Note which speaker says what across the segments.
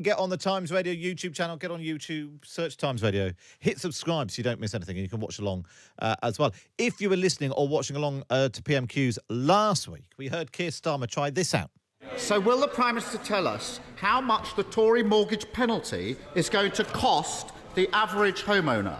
Speaker 1: Get on the Times Radio YouTube channel. Get on YouTube, search Times Radio. Hit subscribe so you don't miss anything, and you can watch along as well. If you were listening or watching along to PMQs last week, we heard Keir Starmer try this out.
Speaker 2: So will the Prime Minister tell us how much the Tory mortgage penalty is going to cost the average homeowner?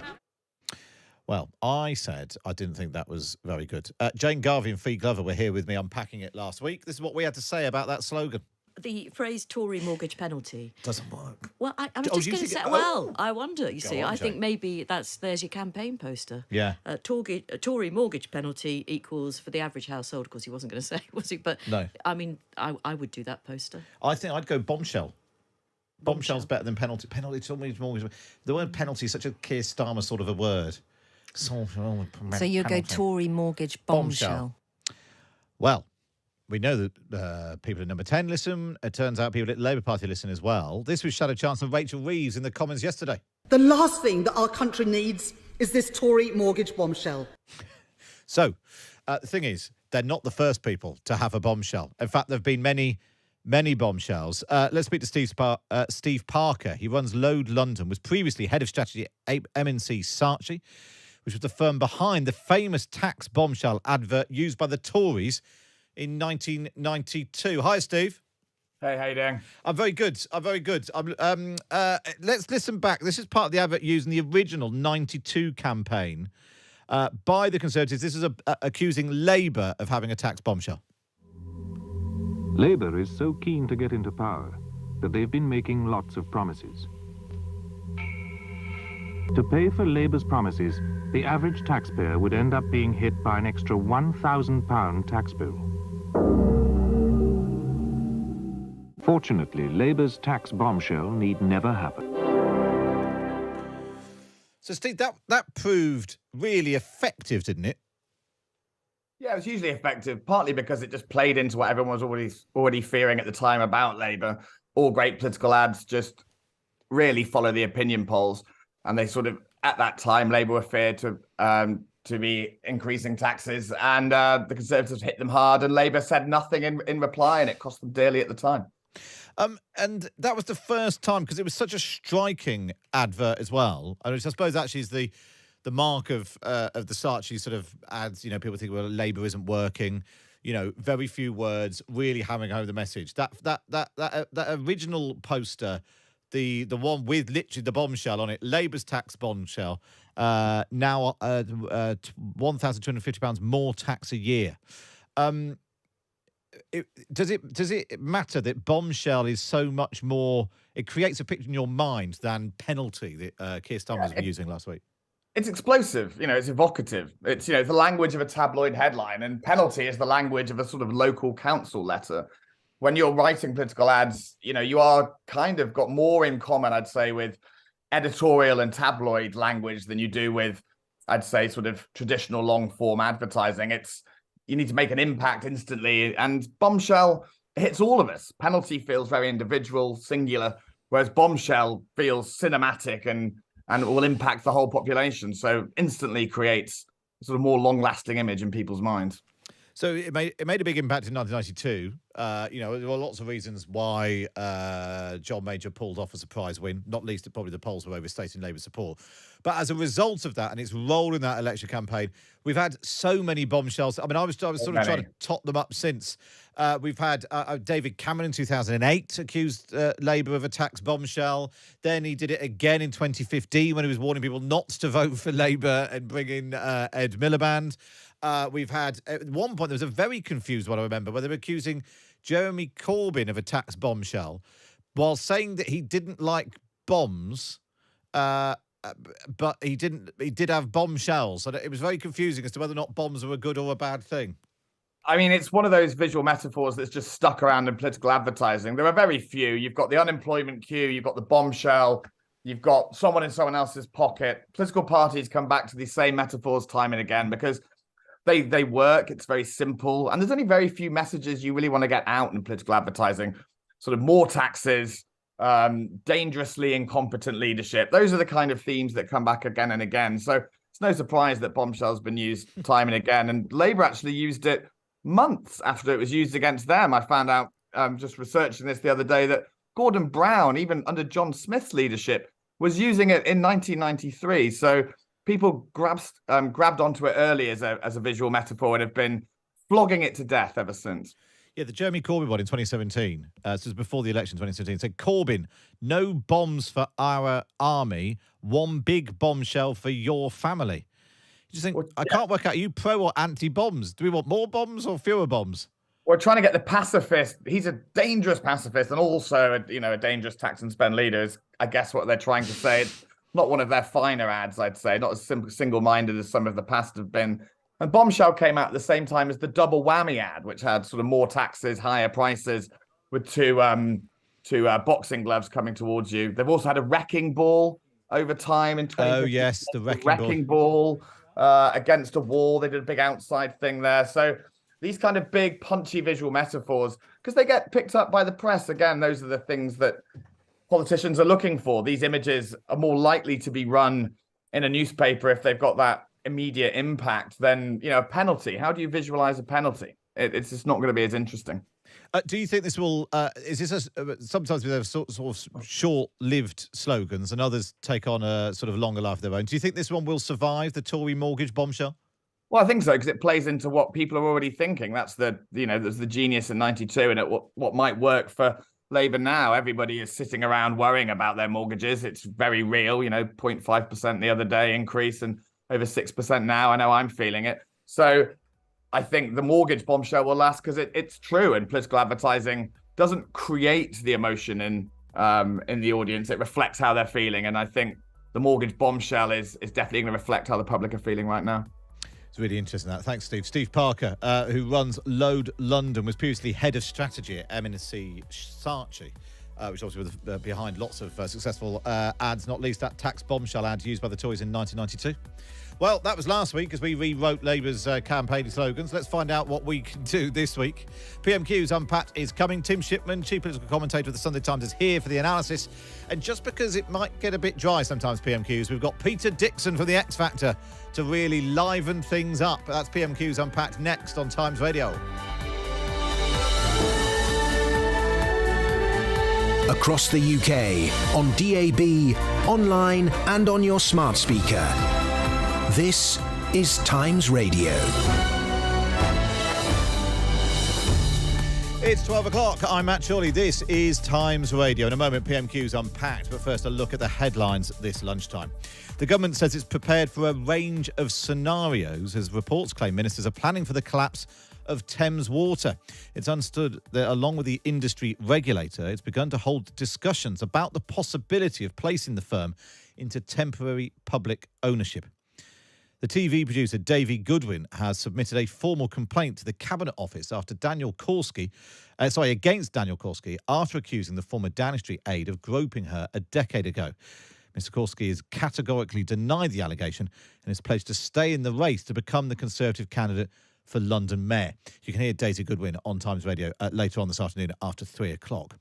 Speaker 1: Well, I said I didn't think that was very good. Jane Garvey and Fee Glover were here with me unpacking it last week. This is what we had to say about that slogan.
Speaker 3: The phrase Tory mortgage penalty
Speaker 1: Doesn't work.
Speaker 3: Well, I was just going to say. Well, I wonder. You see,
Speaker 1: on,
Speaker 3: I
Speaker 1: Jane.
Speaker 3: think maybe there's your campaign poster.
Speaker 1: Yeah.
Speaker 3: Tory mortgage penalty equals for the average household. Of course, he wasn't going to say, was he? But
Speaker 1: No.
Speaker 3: I mean, I would do that poster.
Speaker 1: I think I'd go bombshell. Bombshell's better than penalty. Penalty to me is more. The word penalty is such a Keir Starmer sort of a word.
Speaker 3: So you go Tory mortgage bombshell.
Speaker 1: Well, we know that people at Number 10 listen. It turns out people at Labour Party listen as well. This was Shadow Chancellor Rachel Reeves in the Commons yesterday.
Speaker 4: The last thing that our country needs is this Tory mortgage bombshell.
Speaker 1: So, the thing is, they're not the first people to have a bombshell. In fact, there have been many bombshells. Let's speak to Steve Parker. He runs Load London, was previously head of strategy at M&C Saatchi, which was the firm behind the famous tax bombshell advert used by the Tories in 1992. Hi, Steve.
Speaker 5: Hey, how you doing?
Speaker 1: I'm very good. Let's listen back. This is part of the advert used in the original 92 campaign by the Conservatives. This is accusing Labour of having a tax bombshell.
Speaker 6: Labour is so keen to get into power that they've been making lots of promises. To pay for Labour's promises, the average taxpayer would end up being hit by an extra £1,000 tax bill. Fortunately, Labour's tax bombshell need never happen.
Speaker 1: So, Steve, that proved really effective, didn't it?
Speaker 5: Yeah, it was hugely effective, partly because it just played into what everyone was already fearing at the time about Labour. All great political ads just really follow the opinion polls. And they sort of, at that time, Labour were feared to be increasing taxes, and the Conservatives hit them hard, and Labour said nothing in reply, and it cost them dearly at the time.
Speaker 1: And that was the first time, because it was such a striking advert as well. I suppose actually is the mark of the Saatchi sort of ads. You know, people think, well, Labour isn't working. You know, very few words, really hammering home the message. That original poster. The one with literally the bombshell on it, Labour's tax bombshell, now £1,250 more tax a year. Does it matter that bombshell is so much more? It creates a picture in your mind than penalty that Keir Starmer was using last week.
Speaker 5: It's explosive, you know. It's evocative. It's the language of a tabloid headline, and penalty is the language of a sort of local council letter. When you're writing political ads, you are kind of got more in common, I'd say, with editorial and tabloid language than you do with, I'd say, sort of traditional long form advertising. You need to make an impact instantly, and bombshell hits all of us. Penalty feels very individual, singular, whereas bombshell feels cinematic and will impact the whole population. So instantly creates a sort of more long lasting image in people's minds.
Speaker 1: So it made a big impact in 1992. There were lots of reasons why John Major pulled off a surprise win, not least that probably the polls were overstating Labour support. But as a result of that and its role in that election campaign, we've had so many bombshells. I mean, I was sort of trying to tot them up since. We've had David Cameron in 2008 accused Labour of a tax bombshell. Then he did it again in 2015 when he was warning people not to vote for Labour and bring in Ed Miliband. We've had, at one point, there was a very confused one, I remember, where they were accusing Jeremy Corbyn of a tax bombshell while saying that he didn't like bombs, but he did have bombshells. And it was very confusing as to whether or not bombs were a good or a bad thing.
Speaker 5: I mean, it's one of those visual metaphors that's just stuck around in political advertising. There are very few. You've got the unemployment queue, you've got the bombshell, you've got someone in someone else's pocket. Political parties come back to these same metaphors time and again because they work. It's very simple. And there's only very few messages you really want to get out in political advertising. Sort of more taxes, dangerously incompetent leadership. Those are the kind of themes that come back again and again. So it's no surprise that bombshell's been used time and again. And Labour actually used it months after it was used against them. I found out just researching this the other day that Gordon Brown, even under John Smith's leadership, was using it in 1993. So people grabbed onto it early as a visual metaphor and have been flogging it to death ever since.
Speaker 1: Yeah, the Jeremy Corbyn one in 2017, this was before the election 2017, said, Corbyn, no bombs for our army, one big bombshell for your family. You just think, well, I can't work out, are you pro or anti-bombs? Do we want more bombs or fewer bombs?
Speaker 5: We're trying to get the pacifist. He's a dangerous pacifist and also, a dangerous tax and spend leader is, I guess, what they're trying to say. It's not one of their finer ads, I'd say, not as single-minded as some of the past have been. And Bombshell came out at the same time as the double whammy ad, which had sort of more taxes, higher prices, with two boxing gloves coming towards you. They've also had a wrecking ball over time in 2015.
Speaker 1: Oh, yes, the
Speaker 5: wrecking ball against a wall. They did a big outside thing there. So these kind of big, punchy visual metaphors, because they get picked up by the press. Again, those are the things that politicians are looking for. These images are more likely to be run in a newspaper if they've got that immediate impact than a penalty. How do you visualize a penalty? It's just not going to be as interesting.
Speaker 1: Do you think this will is this sometimes we have sort of short-lived slogans and others take on a sort of longer life of their own? Do you think this one will survive the Tory mortgage bombshell?
Speaker 5: Well, I think so, because it plays into what people are already thinking. That's there's the genius in 92 and what might work for Labour now. Everybody is sitting around worrying about their mortgages. It's very real, 0.5% the other day increase and over 6% now. I know I'm feeling it. So I think the mortgage bombshell will last because it's true, and political advertising doesn't create the emotion in the audience. It reflects how they're feeling. And I think the mortgage bombshell is definitely going to reflect how the public are feeling right now.
Speaker 1: It's really interesting, that. Thanks, Steve. Steve Parker, who runs Load London, was previously head of strategy at M&C Saatchi, which obviously was behind lots of successful ads, not least that tax bombshell ad used by the Tories in 1992. Well, that was last week as we rewrote Labour's campaign slogans. Let's find out what we can do this week. PMQs Unpacked is coming. Tim Shipman, chief political commentator of the Sunday Times, is here for the analysis. And just because it might get a bit dry sometimes, PMQs, we've got Peter Dickson from the X Factor to really liven things up. That's PMQs Unpacked next on Times Radio.
Speaker 7: Across the UK, on DAB, online and on your smart speaker. This is Times Radio.
Speaker 1: It's 12 o'clock. I'm Matt Chorley. This is Times Radio. In a moment, PMQ's Unpacked, but first a look at the headlines this lunchtime. The government says it's prepared for a range of scenarios as reports claim ministers are planning for the collapse of Thames Water. It's understood that along with the industry regulator, it's begun to hold discussions about the possibility of placing the firm into temporary public ownership. The TV producer Davy Goodwin has submitted a formal complaint to the Cabinet Office against Daniel Korski after accusing the former Downing aide of groping her a decade ago. Mr. Korski has categorically denied the allegation and is pledged to stay in the race to become the Conservative candidate for London Mayor. You can hear Daisy Goodwin on Times Radio later on this afternoon after 3 o'clock.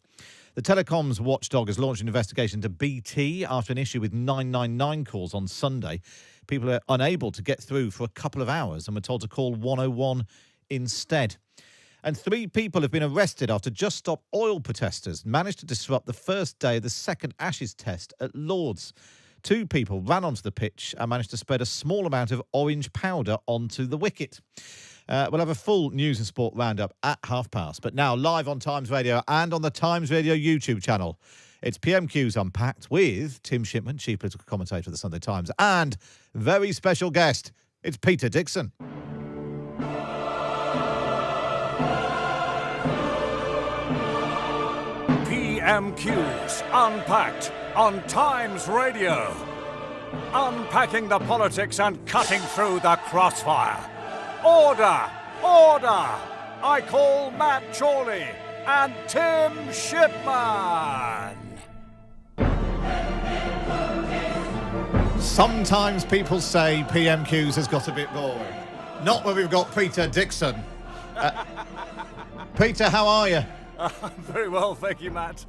Speaker 1: The telecoms watchdog has launched an investigation into BT after an issue with 999 calls on Sunday. People are unable to get through for a couple of hours and were told to call 101 instead. And 3 people have been arrested after Just Stop Oil protesters managed to disrupt the first day of the second Ashes test at Lord's. 2 people ran onto the pitch and managed to spread a small amount of orange powder onto the wicket. We'll have a full news and sport roundup at past. But now, live on Times Radio and on the Times Radio YouTube channel, it's PMQs Unpacked with Tim Shipman, chief political commentator of the Sunday Times, and very special guest, it's Peter Dickson.
Speaker 8: PMQs Unpacked on Times Radio. Unpacking the politics and cutting through the crossfire. Order! Order! I call Matt Chorley and Tim Shipman.
Speaker 1: Sometimes people say PMQs has got a bit boring. Not when we've got Peter Dickson. Peter, how are you?
Speaker 8: I'm very well, thank you, Matt.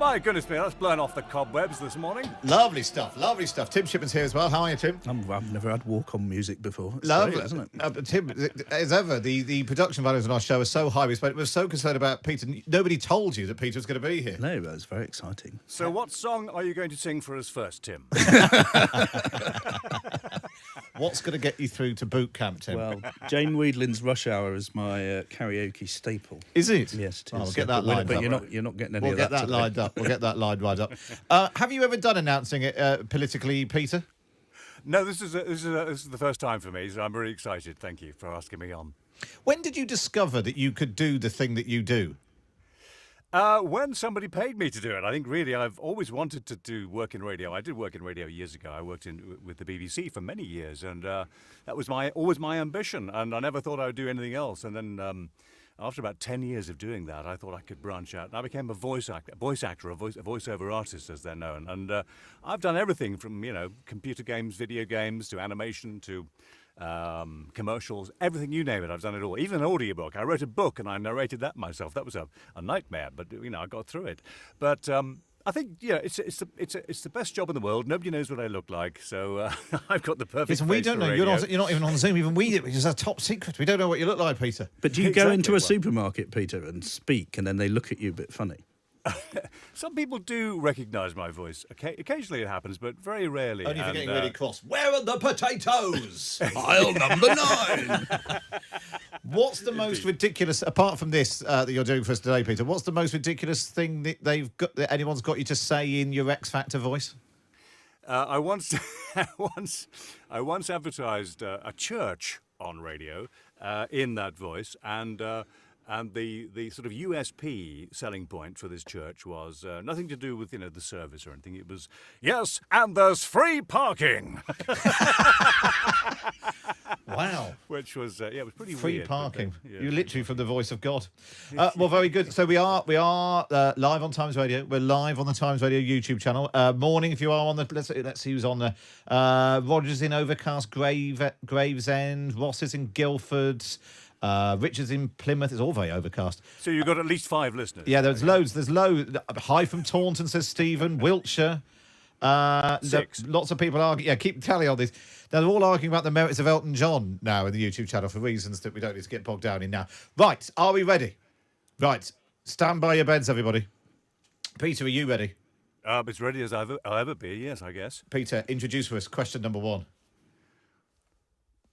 Speaker 8: My goodness me, that's blown off the cobwebs this morning.
Speaker 1: Lovely stuff, lovely stuff. Tim Shipman's here as well. How are you, Tim?
Speaker 9: I've never had walk-on music before. It's
Speaker 1: Lovely,
Speaker 9: great, isn't it?
Speaker 1: Tim, as ever, the production values on our show are so high. We're so concerned about Peter. Nobody told you that Peter was going to be here.
Speaker 9: No, but it's very exciting.
Speaker 8: So what song are you going to sing for us first, Tim?
Speaker 1: What's going to get you through to boot camp, Tim?
Speaker 9: Well, Jane Weedlin's Rush Hour is my karaoke staple.
Speaker 1: Is it?
Speaker 9: Yes, it is.
Speaker 1: We'll get that lined
Speaker 9: but
Speaker 1: up.
Speaker 9: you're not getting any
Speaker 1: We'll
Speaker 9: of
Speaker 1: get
Speaker 9: that
Speaker 1: that
Speaker 9: today.
Speaker 1: lined up. We'll get that lined right up. Have you ever done announcing it politically, Peter?
Speaker 8: No, this is the first time for me, so I'm really excited. Thank you for asking me on.
Speaker 1: When did you discover that you could do the thing that you do?
Speaker 8: When somebody paid me to do it. I think really I've always wanted to do work in radio. I did work in radio years ago. I worked with the BBC for many years, and that was always my ambition. And I never thought I would do anything else. And then after about 10 years of doing that, I thought I could branch out. And I became a voiceover artist, as they're known. And I've done everything from computer games, video games, to animation, to commercials, everything you name it, I've done it all. Even an audiobook. I wrote a book and I narrated that myself. That was a nightmare, but I got through it. But I think it's the best job in the world. Nobody knows what I look like, so I've got the perfect.
Speaker 1: Listen, we
Speaker 8: face
Speaker 1: don't
Speaker 8: for
Speaker 1: know.
Speaker 8: radio.
Speaker 1: You're not even on Zoom. Even we, which is a top secret. We don't know what you look like, Peter.
Speaker 9: But do you go into a
Speaker 8: Exactly.
Speaker 9: supermarket, Peter, and speak, and then they look at you a bit funny?
Speaker 8: Some people do recognise my voice. Occasionally it happens, but very rarely.
Speaker 1: Only if you're
Speaker 8: And,
Speaker 1: getting really cross. Where are the potatoes?
Speaker 9: Aisle number 9.
Speaker 1: What's the most ridiculous, apart from this that you're doing for us today, Peter? What's the most ridiculous thing that anyone's got you to say in your X Factor voice?
Speaker 8: I once advertised a church on radio in that voice, and the sort of USP selling point for this church was nothing to do with the service or anything. It was yes, and there's free parking.
Speaker 1: Wow.
Speaker 8: Which was it was pretty
Speaker 1: Free
Speaker 8: weird.
Speaker 1: parking.
Speaker 8: But, yeah.
Speaker 1: You're literally from the voice of God. Well, very good. So we are live on Times Radio. We're live on the Times Radio YouTube channel. Morning, if you are on the. Let's see who's on there. Rogers in Overcast, Gravesend, Ross is in Guildford. Richard's in Plymouth. It's all very overcast.
Speaker 8: So you've got at least 5 listeners.
Speaker 1: Yeah, there's loads. There's loads. Hi from Taunton, says Stephen. Wiltshire.
Speaker 8: 6.
Speaker 1: Lots of people argue. Yeah, keep tally on this. They're all arguing about the merits of Elton John now in the YouTube channel for reasons that we don't need to get bogged down in now. Right, are we ready? Right, stand by your beds, everybody. Peter, are you ready?
Speaker 8: As ready as I'll ever be, yes, I guess.
Speaker 1: Peter, introduce for us question number 1.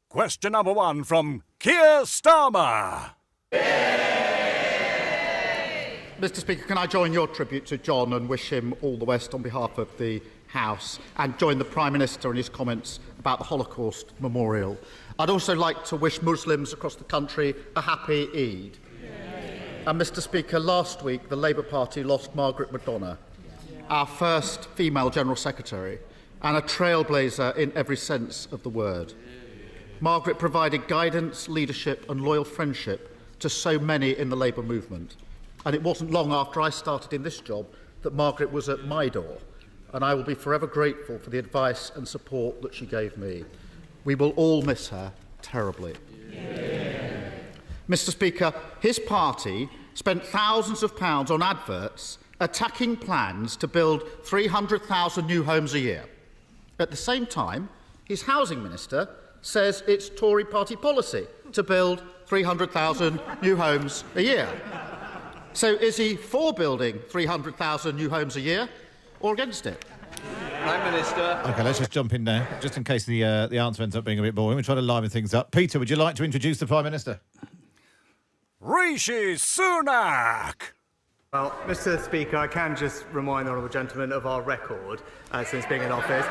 Speaker 8: Question number 1 from Keir Starmer.
Speaker 2: Mr. Speaker, can I join your tribute to John and wish him all the best on behalf of the House, and join the Prime Minister in his comments about the Holocaust Memorial? I'd also like to wish Muslims across the country a happy Eid. And Mr. Speaker, last week the Labour Party lost Margaret McDonough, our first female General Secretary, and a trailblazer in every sense of the word. Margaret provided guidance, leadership and loyal friendship to so many in the Labour movement. And it wasn't long after I started in this job that Margaret was at my door, and I will be forever grateful for the advice and support that she gave me. We will all miss her terribly. Yeah. Mr. Speaker, his party spent thousands of pounds on adverts attacking plans to build 300,000 new homes a year. At the same time, his housing minister says it's Tory party policy to build 300,000 new homes a year. So is he for building 300,000 new homes a year or against it?
Speaker 10: Prime Minister.
Speaker 1: Okay, let's just jump in there, just in case the answer ends up being a bit boring. We're trying to liven things up. Peter, would you like to introduce the Prime Minister?
Speaker 8: Rishi Sunak.
Speaker 10: Well, Mr. Speaker, I can just remind the honourable gentleman of our record since being in office.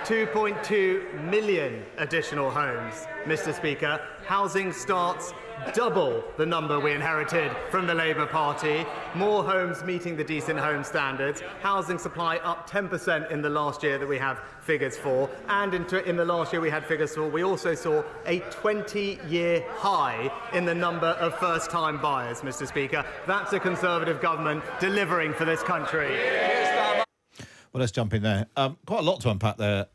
Speaker 10: 2.2 million additional homes, Mr. Speaker. Housing starts double the number we inherited from the Labour Party. More homes meeting the decent home standards. Housing supply up 10% in the last year that we have figures for. And in the last year we had figures for, we also saw a 20-year high in the number of first-time buyers, Mr. Speaker. That's a Conservative government delivering for this country.
Speaker 1: Well, let's jump in there. Quite a lot to unpack there,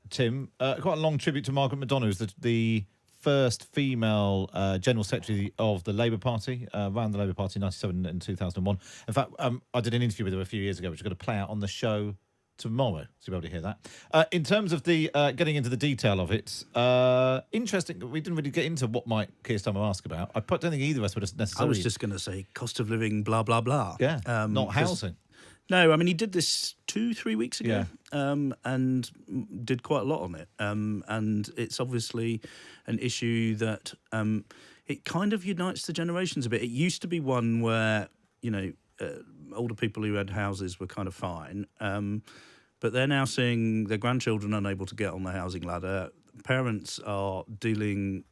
Speaker 1: Tim. Quite a long tribute to Margaret McDonough, who's the first female General Secretary of the Labour Party, ran the Labour Party in 1997 and 2001. In fact, I did an interview with her a few years ago, which is going to play out on the show tomorrow, so you'll be able to hear that. In terms of the getting into the detail of it, interesting. We didn't really get into what might Keir Starmer ask about. I don't think either of us would have necessarily.
Speaker 9: I was just going to say cost of living, blah blah blah.
Speaker 1: Yeah, not housing.
Speaker 9: No, I mean he did this 2-3 weeks ago, and did quite a lot on it. And it's obviously an issue that it kind of unites the generations a bit. It used to be one where older people who had houses were kind of fine. But they're now seeing their grandchildren unable to get on the housing ladder. Parents are dealing,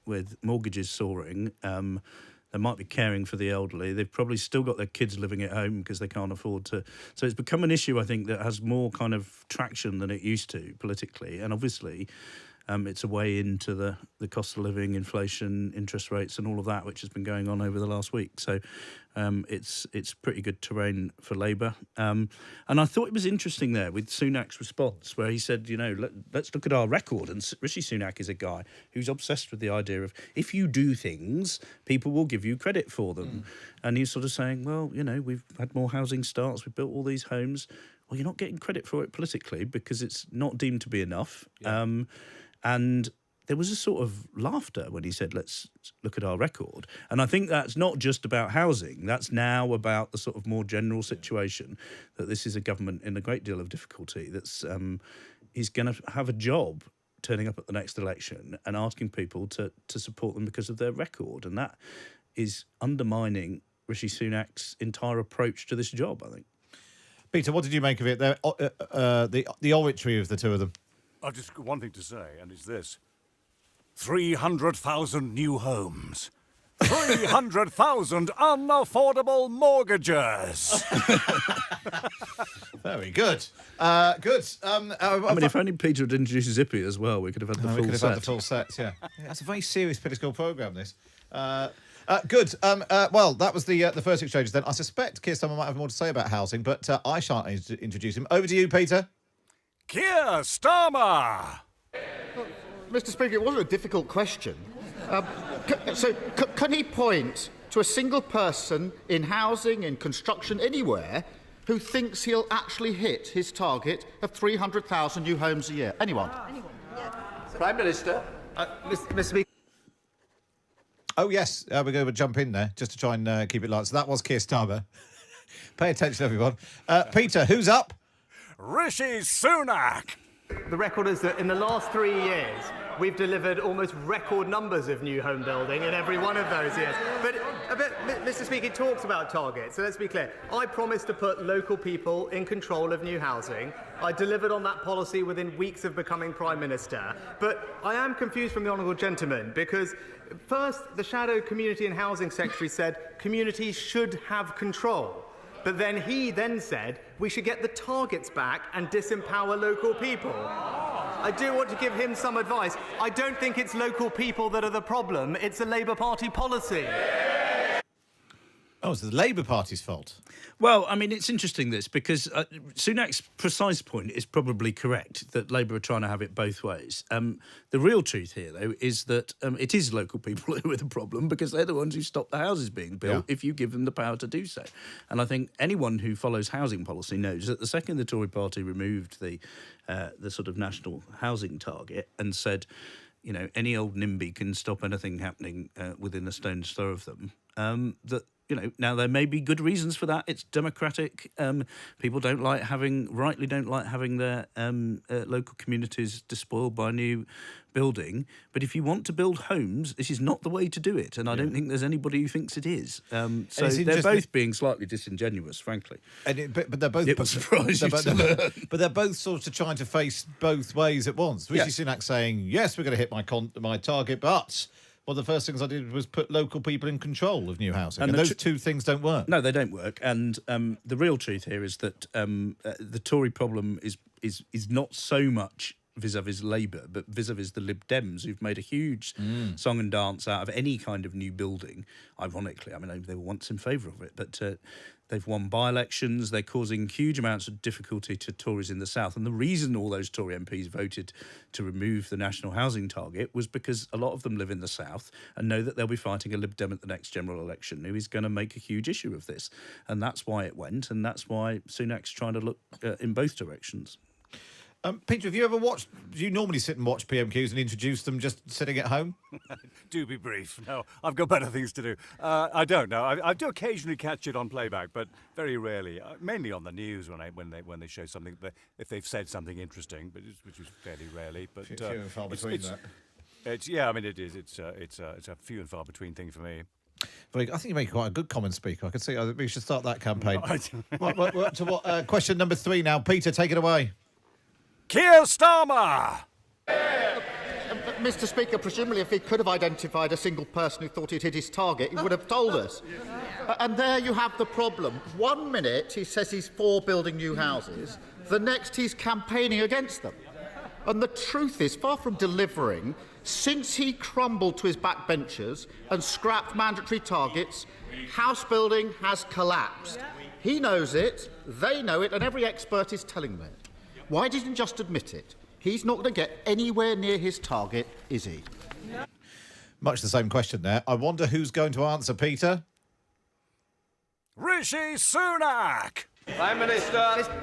Speaker 9: with mortgages soaring. They might be caring for the elderly. They've probably still got their kids living at home because they can't afford to. So it's become an issue, I think, that has more kind of traction than it used to politically. And obviously, it's a way into the cost of living, inflation, interest rates and all of that, which has been going on over the last week. So it's pretty good terrain for Labour. And I thought it was interesting there with Sunak's response where he said, let's look at our record. And Rishi Sunak is a guy who's obsessed with the idea of if you do things, people will give you credit for them. And he's sort of saying, well, we've had more housing starts, we've built all these homes. Well, you're not getting credit for it politically because it's not deemed to be enough. Yeah. And there was a sort of laughter when he said, let's look at our record. And I think that's not just about housing. That's now about the sort of more general situation that this is a government in a great deal of difficulty that's is going to have a job turning up at the next election and asking people to support them because of their record. And that is undermining Rishi Sunak's entire approach to this job, I think.
Speaker 1: Peter, what did you make of it? The oratory of the two of them.
Speaker 8: I've just got one thing to say, and it's this. 300,000 new homes. 300,000 unaffordable mortgages.
Speaker 1: Very good. Good.
Speaker 9: If only Peter had introduced Zippy as well, we could have had the full set.
Speaker 1: We could have had the full set, yeah. That's a very serious political programme, this. Good. Well, that was the first exchange then. I suspect Keir Starmer might have more to say about housing, but I shan't introduce him. Over to you, Peter.
Speaker 8: Keir Starmer!
Speaker 2: Mr. Speaker, it wasn't a difficult question. Can he point to a single person in housing, in construction, anywhere, who thinks he'll actually hit his target of 300,000 new homes a year? Anyone?
Speaker 11: Prime Minister.
Speaker 10: Mr. Speaker.
Speaker 1: Oh, yes. We're going to jump in there just to try and keep it light. So that was Keir Starmer. Pay attention, everyone. Peter, who's up?
Speaker 8: Rishi Sunak!
Speaker 10: The record is that in the last 3 years, we've delivered almost record numbers of new home building in every one of those years. But Mr. Speaker, it talks about targets, so let's be clear. I promised to put local people in control of new housing. I delivered on that policy within weeks of becoming Prime Minister. But I am confused from the Honourable Gentleman, because first, the Shadow Community and Housing Secretary said communities should have control. But then he said we should get the targets back and disempower local people. I do want to give him some advice. I don't think it's local people that are the problem. It's a Labour Party policy.
Speaker 1: Oh, it's the Labour Party's fault.
Speaker 9: Well, I mean, it's interesting, this, because Sunak's precise point is probably correct, that Labour are trying to have it both ways. The real truth here, though, is that it is local people who are the problem, because they're the ones who stop the houses being built if you give them the power to do so. And I think anyone who follows housing policy knows that the second the Tory party removed the sort of national housing target and said, any old NIMBY can stop anything happening within a stone's throw of them, that now there may be good reasons for that. It's democratic. People rightly don't like having their local communities despoiled by new building. But if you want to build homes, this is not the way to do it. And I don't think there's anybody who thinks it is. So they're both being slightly disingenuous, frankly.
Speaker 1: But they're both.
Speaker 9: It would surprise you to learn.
Speaker 1: But they're both sort of trying to face both ways at once. Rishi Sunak saying, yes, we're going to hit my target, but well, the first things I did was put local people in control of new housing. And those two things don't work.
Speaker 9: No, they don't work. And the real truth here is that the Tory problem is not so much vis-a-vis Labour, but vis-a-vis the Lib Dems, who've made a huge song and dance out of any kind of new building. Ironically, I mean, they were once in favour of it, but they've won by-elections. They're causing huge amounts of difficulty to Tories in the South. And the reason all those Tory MPs voted to remove the national housing target was because a lot of them live in the South and know that they'll be fighting a Lib Dem at the next general election who is going to make a huge issue of this. And that's why it went, and that's why Sunak's trying to look in both directions.
Speaker 1: Peter, have you ever watched... Do you normally sit and watch PMQs and introduce them just sitting at home?
Speaker 8: Do be brief. No, I've got better things to do. I don't know. I do occasionally catch it on playback, but very rarely. Mainly on the news when they show something, if they've said something interesting, which is fairly rarely. But
Speaker 1: few and far between that.
Speaker 8: I mean, it is. It's a few and far between thing for me.
Speaker 1: I think you make quite a good comment speaker. I can see. I think we should start that campaign. We're up to question number 3 now. Peter, take it away.
Speaker 8: Keir Starmer!
Speaker 2: Mr. Speaker, presumably if he could have identified a single person who thought he'd hit his target, he would have told us. And there you have the problem. 1 minute he says he's for building new houses, the next he's campaigning against them. And the truth is, far from delivering, since he crumbled to his backbenchers and scrapped mandatory targets, house building has collapsed. He knows it, they know it, and every expert is telling them it. Why didn't he just admit it? He's not going to get anywhere near his target, is he?
Speaker 1: Much the same question there. I wonder who's going to answer, Peter?
Speaker 8: Rishi Sunak!
Speaker 11: Prime Minister.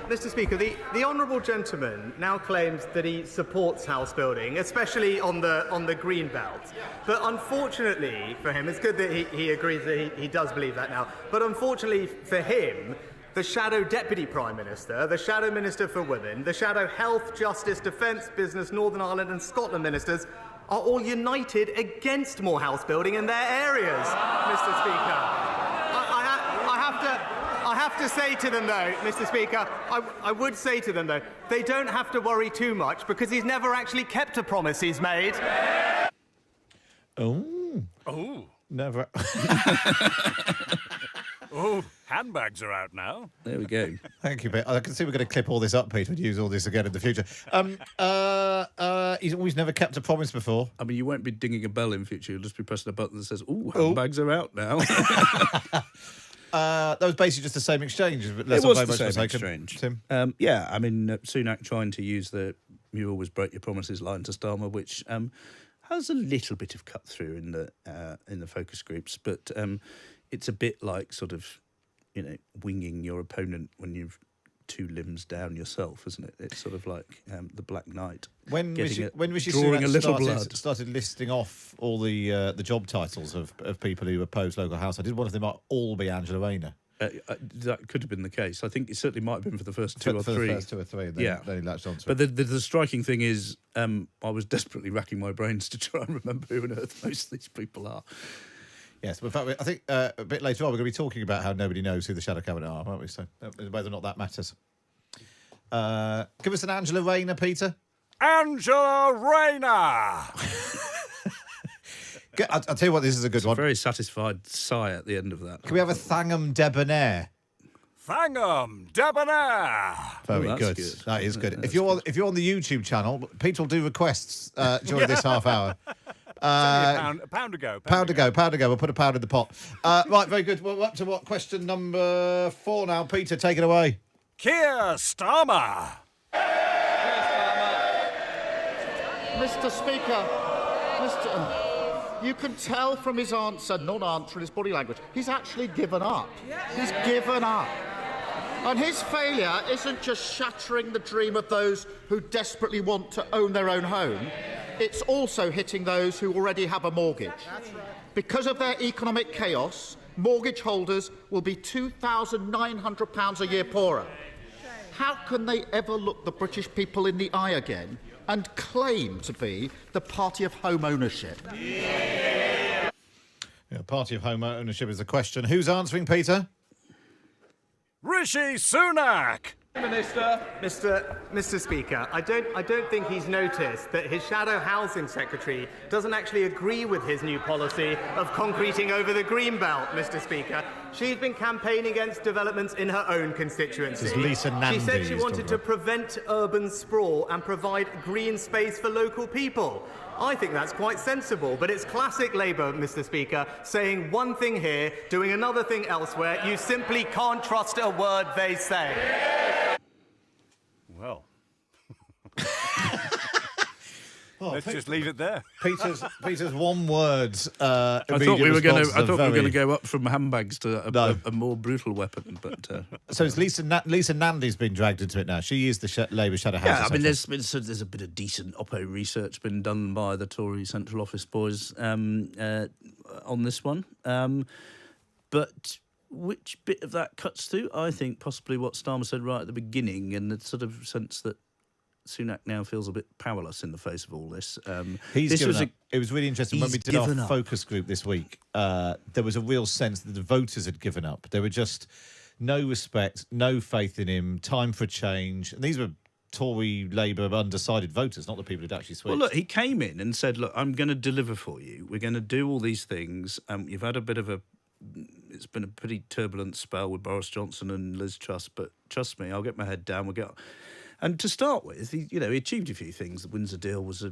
Speaker 10: Mr. Speaker, the honourable gentleman now claims that he supports house building, especially on the green belt. But unfortunately for him, it's good that he agrees that he does believe that now. But unfortunately for him, the shadow Deputy Prime Minister, the shadow Minister for Women, the shadow Health, Justice, Defence, Business, Northern Ireland and Scotland ministers are all united against more house building in their areas, Mr. Speaker. I have to say to them, though, Mr. Speaker, I would say to them, though, they don't have to worry too much because he's never actually kept a promise he's made.
Speaker 8: Oh.
Speaker 1: Never.
Speaker 8: Oh, handbags are out now.
Speaker 9: There we go.
Speaker 1: Thank you, Peter. I can see we're going to clip all this up, Peter, and use all this again in the future. He's always never kept a promise before.
Speaker 9: I mean, you won't be dinging a bell in future. You'll just be pressing a button that says, "Ooh, handbags are out now."
Speaker 1: That was basically just the same exchange.
Speaker 9: It was the same exchange.
Speaker 1: Tim?
Speaker 9: Yeah, I mean, Sunak trying to use the "you always break your promises" line to Starmer, which has a little bit of cut through in the focus groups, but it's a bit like sort of, winging your opponent when you've 2 limbs down yourself, isn't it? It's sort of like the Black Knight.
Speaker 1: When Rishi
Speaker 9: drawing a little blood.
Speaker 1: started listing off all the job titles of people who oppose local house, I did one of them might all be Angela Rayner.
Speaker 9: That could have been the case. I think it certainly might have been for the first two or three.
Speaker 1: For the first 2 or 3, then he latched onto
Speaker 9: it.
Speaker 1: But
Speaker 9: the striking thing is, I was desperately racking my brains to try and remember who on earth most of these people are.
Speaker 1: Yes, but in fact, I think a bit later on we're going to be talking about how nobody knows who the Shadow Cabinet are, aren't we? So whether or not that matters. Give us an Angela Rayner, Peter.
Speaker 8: Angela Rayner!
Speaker 1: I'll tell you what, this is a good one.
Speaker 9: A very satisfied sigh at the end of that.
Speaker 1: Can we have a Thangham Debonair?
Speaker 8: Thangham Debonair!
Speaker 1: Very good. That is good. If you're on the YouTube channel, Peter will do requests during this half hour.
Speaker 8: A pound to go.
Speaker 1: Pound to go. We'll put a pound in the pot. Right, very good. We're up to question number 4 now. Peter, take it away.
Speaker 8: Keir Starmer.
Speaker 2: Mr. Speaker, you can tell from his answer, non-answer, and his body language, he's actually given up. He's given up. And his failure isn't just shattering the dream of those who desperately want to own their own home, it's also hitting those who already have a mortgage. Because of their economic chaos, mortgage holders will be £2,900 a year poorer. How can they ever look the British people in the eye again and claim to be the party of home ownership?
Speaker 1: Yeah, party of home ownership is the question. Who's answering, Peter?
Speaker 8: Rishi Sunak!
Speaker 10: Mr. Speaker, I don't think he's noticed that his shadow housing secretary doesn't actually agree with his new policy of concreting over the green belt, Mr. Speaker. She's been campaigning against developments in her own constituency.
Speaker 1: This is Lisa Nandy
Speaker 10: She said she
Speaker 1: he's
Speaker 10: wanted
Speaker 1: talking
Speaker 10: to
Speaker 1: about.
Speaker 10: prevent urban sprawl and provide green space for local people. I think that's quite sensible, but it's classic Labour, Mr. Speaker, saying one thing here, doing another thing elsewhere. You simply can't trust a word they say.
Speaker 8: Well, let's just leave it there.
Speaker 1: Peter's one word.
Speaker 9: I thought we were going to go up from handbags to a more brutal weapon, but
Speaker 1: so it's Lisa Nandy's been dragged into it now. She is the Labour shadow housing.
Speaker 9: yeah, I mean,
Speaker 1: secretary.
Speaker 9: there's a bit of decent Oppo research been done by the Tory Central Office boys on this one, but which bit of that cuts to? I think possibly what Starmer said right at the beginning, and the sort of sense that Sunak now feels a bit powerless in the face of all this.
Speaker 1: He's given up. It was really interesting when we did our
Speaker 9: given up.
Speaker 1: focus group this week. There was a real sense that the voters had given up. There were just no respect, no faith in him, time for a change. And these were Tory, Labour, undecided voters, not the people who'd actually switched.
Speaker 9: Well, look, he came in and said, look, I'm going to deliver for you. We're going to do all these things. You've had a bit of it's been a pretty turbulent spell with Boris Johnson and Liz Truss, but trust me, I'll get my head down. We'll get. And to start with, he achieved a few things. The Windsor deal was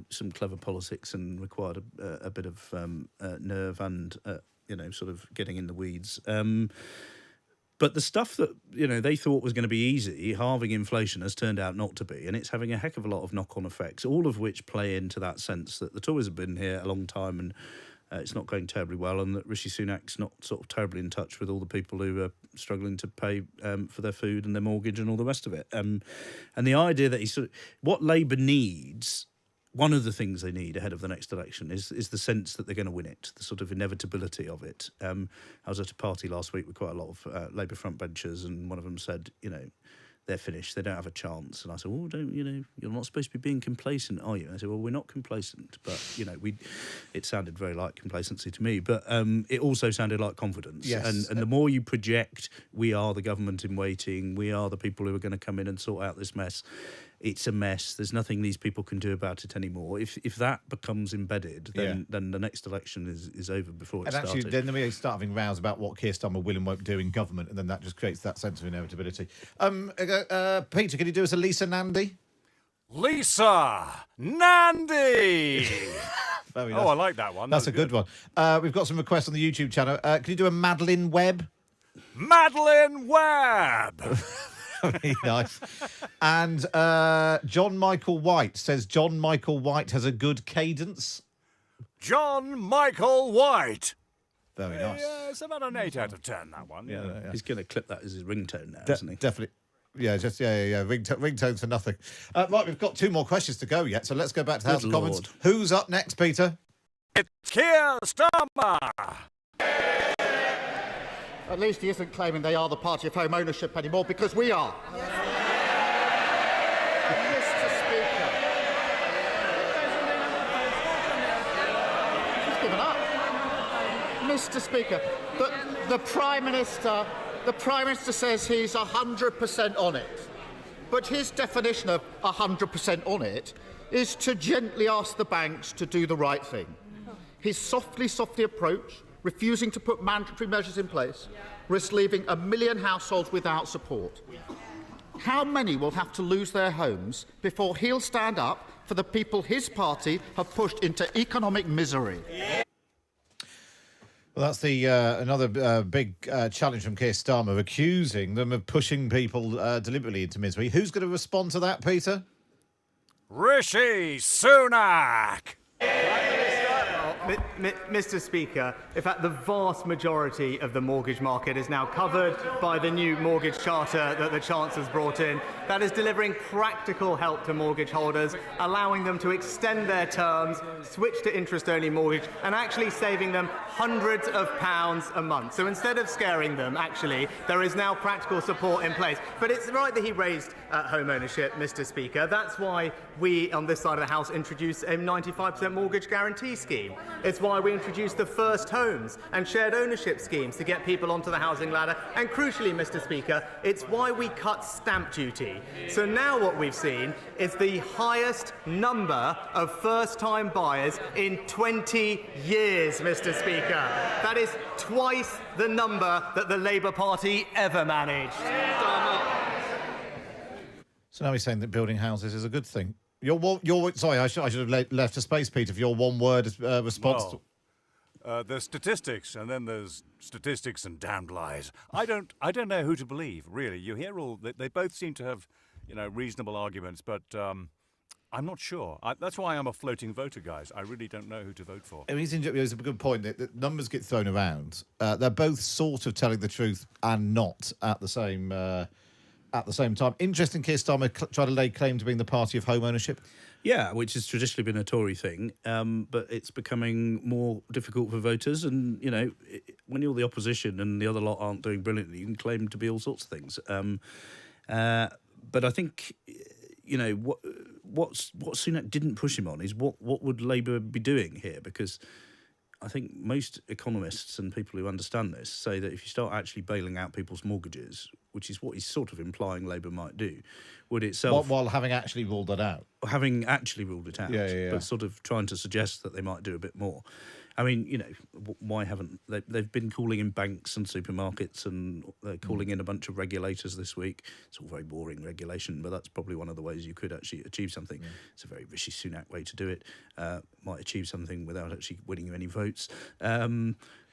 Speaker 9: some clever politics and required a bit of nerve and sort of getting in the weeds. But the stuff that they thought was going to be easy, halving inflation, has turned out not to be, and it's having a heck of a lot of knock-on effects, all of which play into that sense that the Tories have been here a long time and it's not going terribly well, and that Rishi Sunak's not sort of terribly in touch with all the people who are struggling to pay for their food and their mortgage and all the rest of it. And the idea that what Labour needs, one of the things they need ahead of the next election is the sense that they're going to win it, the sort of inevitability of it. I was at a party last week with quite a lot of Labour frontbenchers, and one of them said, they're finished, they don't have a chance. And I said, well, you're not supposed to be being complacent, are you? And I said, well, we're not complacent, but, it sounded very like complacency to me, but it also sounded like confidence.
Speaker 1: Yes.
Speaker 9: And the more you project, we are the government in waiting, we are the people who are going to come in and sort out this mess, it's a mess, there's nothing these people can do about it anymore. If that becomes embedded, then the next election is over before it's started.
Speaker 1: And actually, then we start having rows about what Keir Starmer will and won't do in government, and then that just creates that sense of inevitability. Peter, can you do us a Lisa Nandy?
Speaker 8: Lisa Nandy!
Speaker 1: Very nice.
Speaker 8: Oh, I like that one.
Speaker 1: That's a good one. We've got some requests on the YouTube channel. Can you do a Madeline Webb?
Speaker 8: Madeline Webb!
Speaker 1: Very nice. And John Michael White says John Michael White has a good cadence.
Speaker 8: John Michael White.
Speaker 1: Very nice.
Speaker 8: Yeah, it's about an 8 out of 10, that one.
Speaker 1: Yeah.
Speaker 9: He's going to clip that as his ringtone now, isn't he?
Speaker 1: Definitely. Yeah, ringtones for nothing. Right, we've got 2 more questions to go yet, so let's go back to the House of Commons. Who's up next, Peter?
Speaker 8: It's Keir Starmer.
Speaker 2: At least he isn't claiming they are the party of home ownership anymore, because we are. Mr. Speaker. He's given up. Mr. Speaker, the Prime Minister says he's 100% on it. But his definition of 100% on it is to gently ask the banks to do the right thing. His softly approach, refusing to put mandatory measures in place, risks leaving 1 million households without support. How many will have to lose their homes before he'll stand up for the people his party have pushed into economic misery?
Speaker 1: Well, that's the another big challenge from Keir Starmer, accusing them of pushing people deliberately into misery. Who's going to respond to that, Peter?
Speaker 8: Rishi Sunak.
Speaker 10: Mr. Speaker, in fact, the vast majority of the mortgage market is now covered by the new mortgage charter that the Chancellor's brought in. That is delivering practical help to mortgage holders, allowing them to extend their terms, switch to interest-only mortgage, and actually saving them hundreds of pounds a month. So instead of scaring them, actually, there is now practical support in place. But it's right that he raised home ownership, Mr. Speaker. That's why we, on this side of the House, introduced a 95% mortgage guarantee scheme. It's why we introduced the first homes and shared ownership schemes to get people onto the housing ladder. And crucially, Mr. Speaker, it's why we cut stamp duty. So now what we've seen is the highest number of first-time buyers in 20 years, Mr. Speaker. That is twice the number that the Labour Party ever managed.
Speaker 1: So now he's saying that building houses is a good thing. Sorry, I should have left a space, Peter, for your one-word response.
Speaker 8: There's statistics, and then there's statistics and damned lies. I don't know who to believe, really. You hear they both seem to have, reasonable arguments, but I'm not sure. That's why I'm a floating voter, guys. I really don't know who to vote for.
Speaker 1: I mean, it's a good point that numbers get thrown around. They're both sort of telling the truth and not at the same time. Interesting, Keir Starmer tried to lay claim to being the party of home ownership.
Speaker 9: Yeah, which has traditionally been a Tory thing, but it's becoming more difficult for voters. And, when you're the opposition and the other lot aren't doing brilliantly, you can claim to be all sorts of things. But I think, what Sunak didn't push him on is what would Labour be doing here? Because I think most economists and people who understand this say that if you start actually bailing out people's mortgages, which is what he's sort of implying Labour might do, would itself...
Speaker 1: While having actually ruled that out.
Speaker 9: Having actually ruled it out,
Speaker 1: yeah.
Speaker 9: But sort of trying to suggest that they might do a bit more. I mean, why haven't... They've been calling in banks and supermarkets, and they're calling in a bunch of regulators this week. It's all very boring regulation, but that's probably one of the ways you could actually achieve something.
Speaker 1: Yeah.
Speaker 9: It's a very Rishi Sunak way to do it. Might achieve something without actually winning you any votes.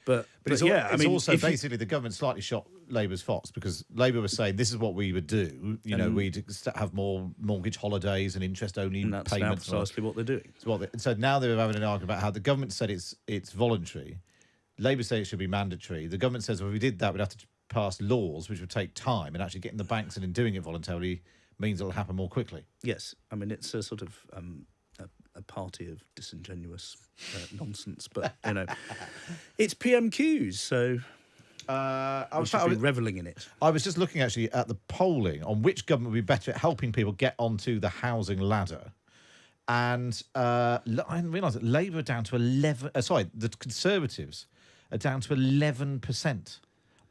Speaker 9: But
Speaker 1: it's
Speaker 9: yeah,
Speaker 1: also basically the government slightly shot Labour's fox, because Labour was saying this is what we would do. We'd have more mortgage holidays and interest-only
Speaker 9: and that's
Speaker 1: payments.
Speaker 9: Now precisely what they're doing.
Speaker 1: So now they're having an argument about how the government said it's voluntary. Labour say it should be mandatory. The government says, well, if we did that, we'd have to pass laws, which would take time, and actually getting the banks in and doing it voluntarily means it'll happen more quickly.
Speaker 9: Yes, I mean, it's a sort of... a party of disingenuous nonsense, but it's PMQs, so we should be revelling in it.
Speaker 1: I was just looking actually at the polling on which government would be better at helping people get onto the housing ladder, and I realised that Labour are down to 11. The Conservatives are down to 11%.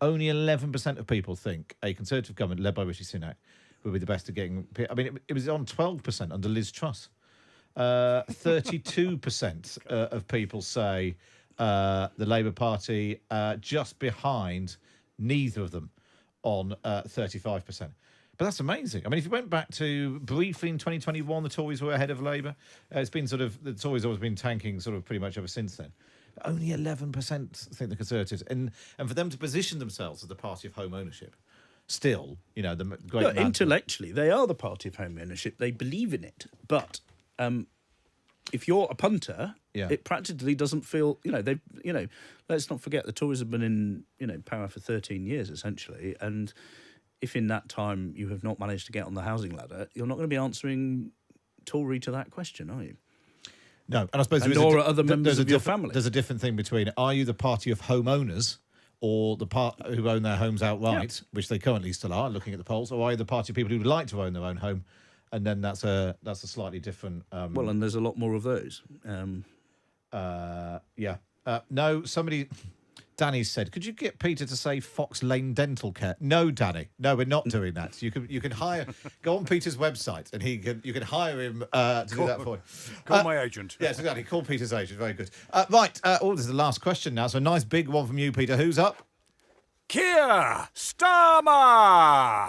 Speaker 1: Only 11% of people think a Conservative government led by Rishi Sunak would be the best at getting. I mean, it was on 12% under Liz Truss. 32% of people say the Labour Party, just behind neither of them on 35%. But that's amazing. I mean, if you went back to briefly in 2021, the Tories were ahead of Labour. It's been the Tories always been tanking sort of pretty much ever since then. Only 11% think the Conservatives. And for them to position themselves as the party of home ownership, still, the great...
Speaker 9: Look, intellectually, they are the party of home ownership. They believe in it. But... if you're a punter, it practically doesn't feel, let's not forget the Tories have been in, power for 13 years, essentially. And if in that time you have not managed to get on the housing ladder, you're not going to be answering Tory to that question, are you?
Speaker 1: No, and I suppose
Speaker 9: nor are other members of your family.
Speaker 1: There's a different thing between, are you the party of homeowners or the part who own their homes outright, which they currently still are, looking at the polls, or are you the party of people who would like to own their own home? And then that's a slightly different...
Speaker 9: well, and there's a lot more of those.
Speaker 1: No, somebody... Danny said, could you get Peter to say Fox Lane Dental Care? No, Danny. No, we're not doing that. You can hire... Go on Peter's website and you can hire him to do that for you.
Speaker 8: Call my agent.
Speaker 1: Yes, exactly. Call Peter's agent. Very good. Right. This is the last question now. So a nice big one from you, Peter. Who's up?
Speaker 8: Keir Starmer!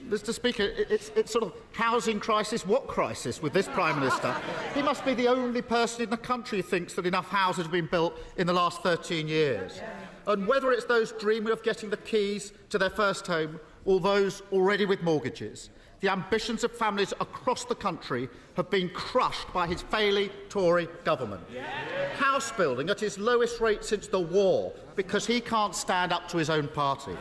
Speaker 2: Mr. Speaker, it's sort of housing crisis. What crisis with this Prime Minister? He must be the only person in the country who thinks that enough houses have been built in the last 13 years. And whether it's those dreaming of getting the keys to their first home or those already with mortgages, the ambitions of families across the country have been crushed by his failing Tory government. House building at his lowest rate since the war because he can't stand up to his own party.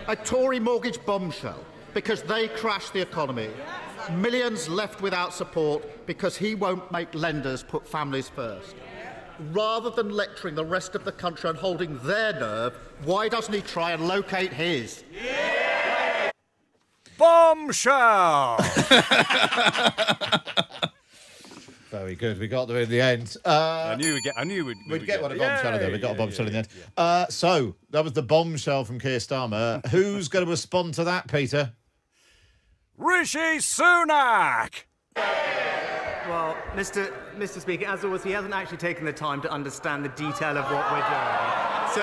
Speaker 2: A Tory mortgage bombshell because they crash the economy. Millions left without support because he won't make lenders put families first. Rather than lecturing the rest of the country on holding their nerve, why doesn't he try and locate his?
Speaker 8: Bombshell!
Speaker 1: Very good. We got there in the end.
Speaker 8: I knew we'd
Speaker 1: get one a bombshell there. We got a bombshell in the end.
Speaker 8: Yeah.
Speaker 1: So that was the bombshell from Keir Starmer. Who's going to respond to that, Peter?
Speaker 8: Rishi Sunak!
Speaker 10: Well, Mr. Speaker, as always, he hasn't actually taken the time to understand the detail of what we're doing. So,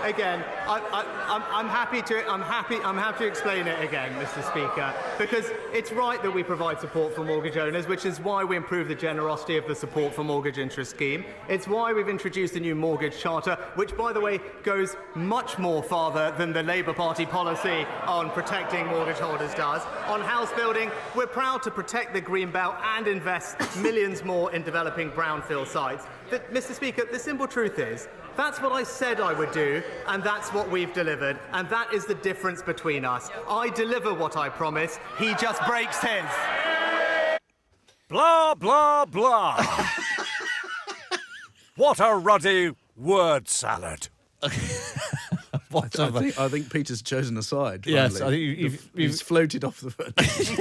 Speaker 10: again, I'm happy to explain it again, Mr. Speaker, because it's right that we provide support for mortgage owners, which is why we improve the generosity of the support for mortgage interest scheme. It's why we've introduced the new mortgage charter, which, by the way, goes much more farther than the Labour Party policy on protecting mortgage holders does. On house building, we're proud to protect the green belt and invest millions more in developing brownfield sites. But, Mr. Speaker, the simple truth is, that's what I said I would do, and that's what we've delivered, and that is the difference between us. I deliver what I promise, he just breaks his.
Speaker 8: Blah, blah, blah. What a ruddy word salad.
Speaker 9: I think Peter's chosen a side.
Speaker 1: Yes,
Speaker 9: finally.
Speaker 1: I think
Speaker 9: He's floated off the fence.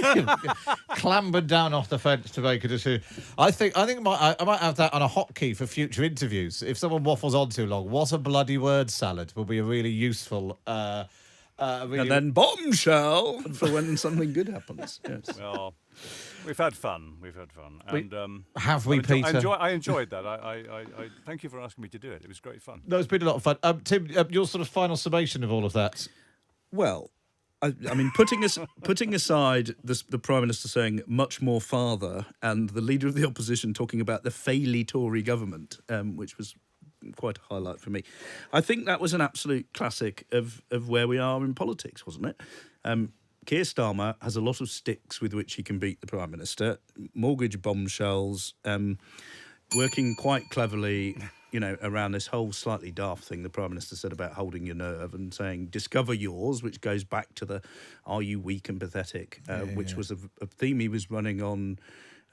Speaker 1: clambered down off the fence to make a decision. I think I might have that on a hotkey for future interviews. If someone waffles on too long, what a bloody word salad will be a really useful.
Speaker 9: And then bombshell for when something good happens. Yes.
Speaker 8: Well, we've had fun. And
Speaker 1: have we, Peter?
Speaker 8: I enjoyed that. I thank you for asking me to do it. It was great fun.
Speaker 1: No, it's been a lot of fun. Tim, your sort of final summation of all of that.
Speaker 9: Well, I mean, putting aside the Prime Minister saying much more farther and the Leader of the Opposition talking about the faily Tory government, which was quite a highlight for me. I think that was an absolute classic of where we are in politics, wasn't it? Keir Starmer has a lot of sticks with which he can beat the Prime Minister. Mortgage bombshells, working quite cleverly, around this whole slightly daft thing the Prime Minister said about holding your nerve and saying, discover yours, which goes back to the are you weak and pathetic, which was a theme he was running on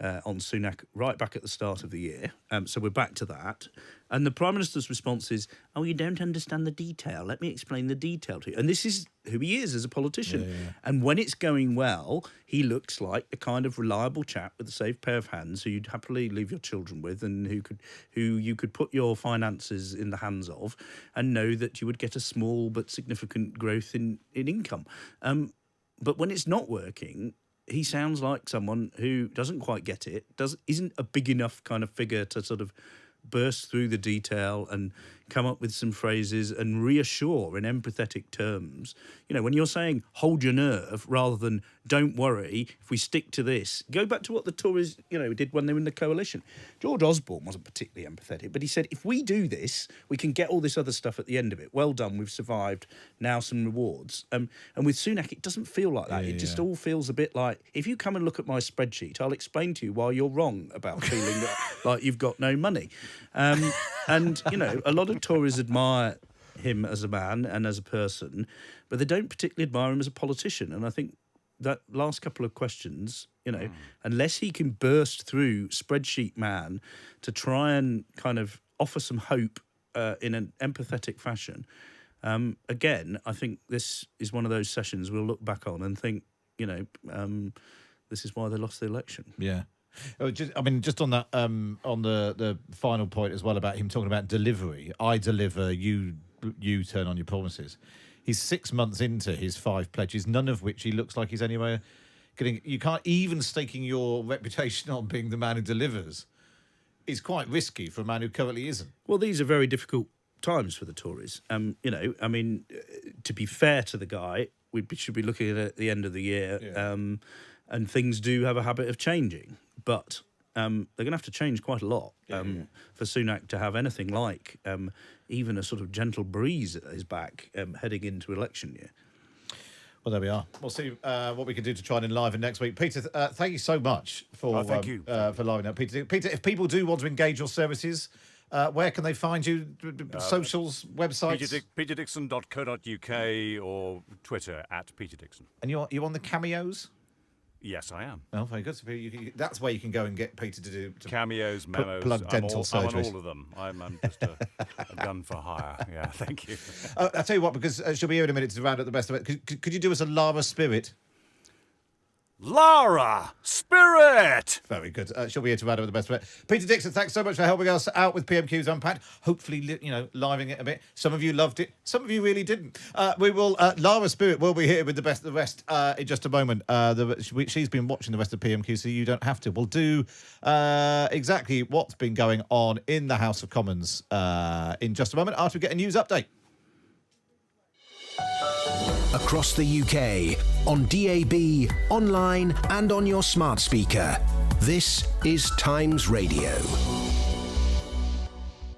Speaker 9: Sunak right back at the start of the year. So we're back to that. And the Prime Minister's response is, oh, you don't understand the detail. Let me explain the detail to you. And this is who he is as a politician. And when it's going well, he looks like a kind of reliable chap with a safe pair of hands who you'd happily leave your children with and who you could put your finances in the hands of and know that you would get a small but significant growth in income. But when it's not working, he sounds like someone who doesn't quite get it, isn't a big enough kind of figure to sort of burst through the detail and come up with some phrases and reassure in empathetic terms. When you're saying hold your nerve rather than don't worry, if we stick to this, go back to what the Tories, did when they were in the coalition. George Osborne wasn't particularly empathetic, but he said, if we do this, we can get all this other stuff at the end of it. Well done, we've survived, now some rewards. And with Sunak, it doesn't feel like that. It just all feels a bit like, if you come and look at my spreadsheet, I'll explain to you why you're wrong about feeling like you've got no money. And, a lot of Tories admire him as a man and as a person, but they don't particularly admire him as a politician. And I think that last couple of questions, unless he can burst through spreadsheet man to try and kind of offer some hope in an empathetic fashion, again, I think this is one of those sessions we'll look back on and think, this is why they lost the election.
Speaker 1: Yeah. Just on that, on the final point as well about him talking about delivery. I deliver, you turn on your promises. He's 6 months into his 5 pledges, none of which he looks like he's anywhere getting. You can't even staking your reputation on being the man who delivers is quite risky for a man who currently isn't.
Speaker 9: Well, these are very difficult times for the Tories. To be fair to the guy, we should be looking at the end of the year, and things do have a habit of changing. But they're going to have to change quite a lot for Sunak to have anything like even a sort of gentle breeze at his back heading into election year.
Speaker 1: Well, there we are. We'll see what we can do to try and enliven next week. Peter, thank you so much for livening up. Peter, if people do want to engage your services, where can they find you? Socials, websites?
Speaker 8: PeterDickson.co.uk or Twitter @PeterDickson.
Speaker 1: And you on the cameos?
Speaker 8: Yes, I am.
Speaker 1: Oh, very good. So that's where you can go and get Peter to do
Speaker 8: cameos, memos.
Speaker 1: Plug dental surgeries.
Speaker 8: I'm on all of them. I'm just a gun for hire. Yeah, thank you.
Speaker 1: I'll tell you what, because she'll be here in a minute to round up the best of it. Could you do us a Lara Spirit?
Speaker 8: Lara, Spirit.
Speaker 1: Very good. She'll be here to add with the best of it. Peter Dickson, thanks so much for helping us out with PMQs Unpacked. Hopefully, livening it a bit. Some of you loved it. Some of you really didn't. We will. Lara Spirit will be here with the best of the rest in just a moment. She's been watching the rest of PMQ, so you don't have to. We'll do exactly what's been going on in the House of Commons in just a moment after we get a news update.
Speaker 7: Across the UK, on DAB, online and on your smart speaker. This is Times Radio.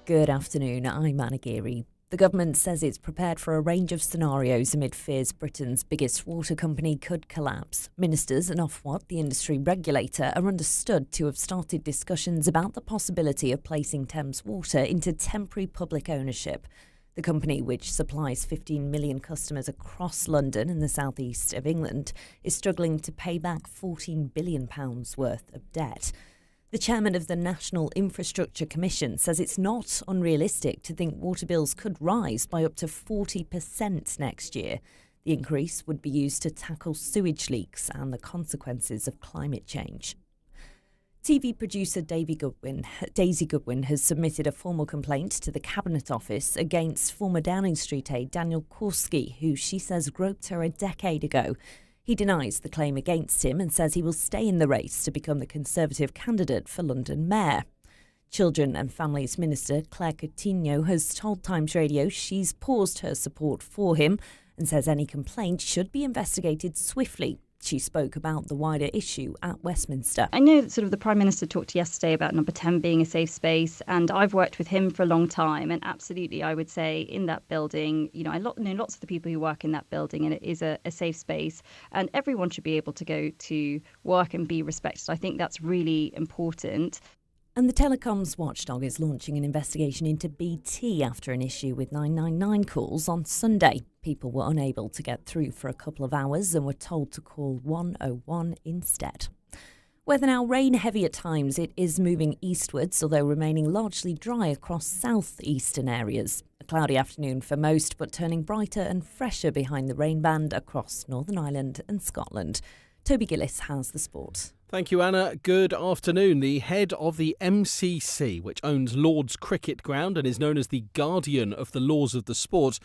Speaker 12: Good afternoon, I'm Anna Geary. The government says it's prepared for a range of scenarios amid fears Britain's biggest water company could collapse. Ministers and Ofwat, the industry regulator, are understood to have started discussions about the possibility of placing Thames Water into temporary public ownership. The company, which supplies 15 million customers across London and the southeast of England, is struggling to pay back £14 billion worth of debt. The chairman of the National Infrastructure Commission says it's not unrealistic to think water bills could rise by up to 40% next year. The increase would be used to tackle sewage leaks and the consequences of climate change. TV producer Daisy Goodwin has submitted a formal complaint to the Cabinet Office against former Downing Street aide Daniel Korski, who she says groped her a decade ago. He denies the claim against him and says he will stay in the race to become the Conservative candidate for London Mayor. Children and Families Minister Claire Coutinho has told Times Radio she's paused her support for him and says any complaint should be investigated swiftly. She spoke about the wider issue at Westminster.
Speaker 13: I know that sort of the Prime Minister talked yesterday about Number 10 being a safe space, and I've worked with him for a long time, and absolutely I would say in that building, I know lots of the people who work in that building, and it is a safe space, and everyone should be able to go to work and be respected. I think that's really important.
Speaker 12: And the telecoms watchdog is launching an investigation into BT after an issue with 999 calls on Sunday. People were unable to get through for a couple of hours and were told to call 101 instead. Weather now, rain heavy at times. It is moving eastwards, although remaining largely dry across southeastern areas. A cloudy afternoon for most, but turning brighter and fresher behind the rain band across Northern Ireland and Scotland. Toby Gillis has the sport.
Speaker 14: Thank you, Anna. Good afternoon. The head of the MCC, which owns Lord's Cricket Ground and is known as the guardian of the laws of the sport,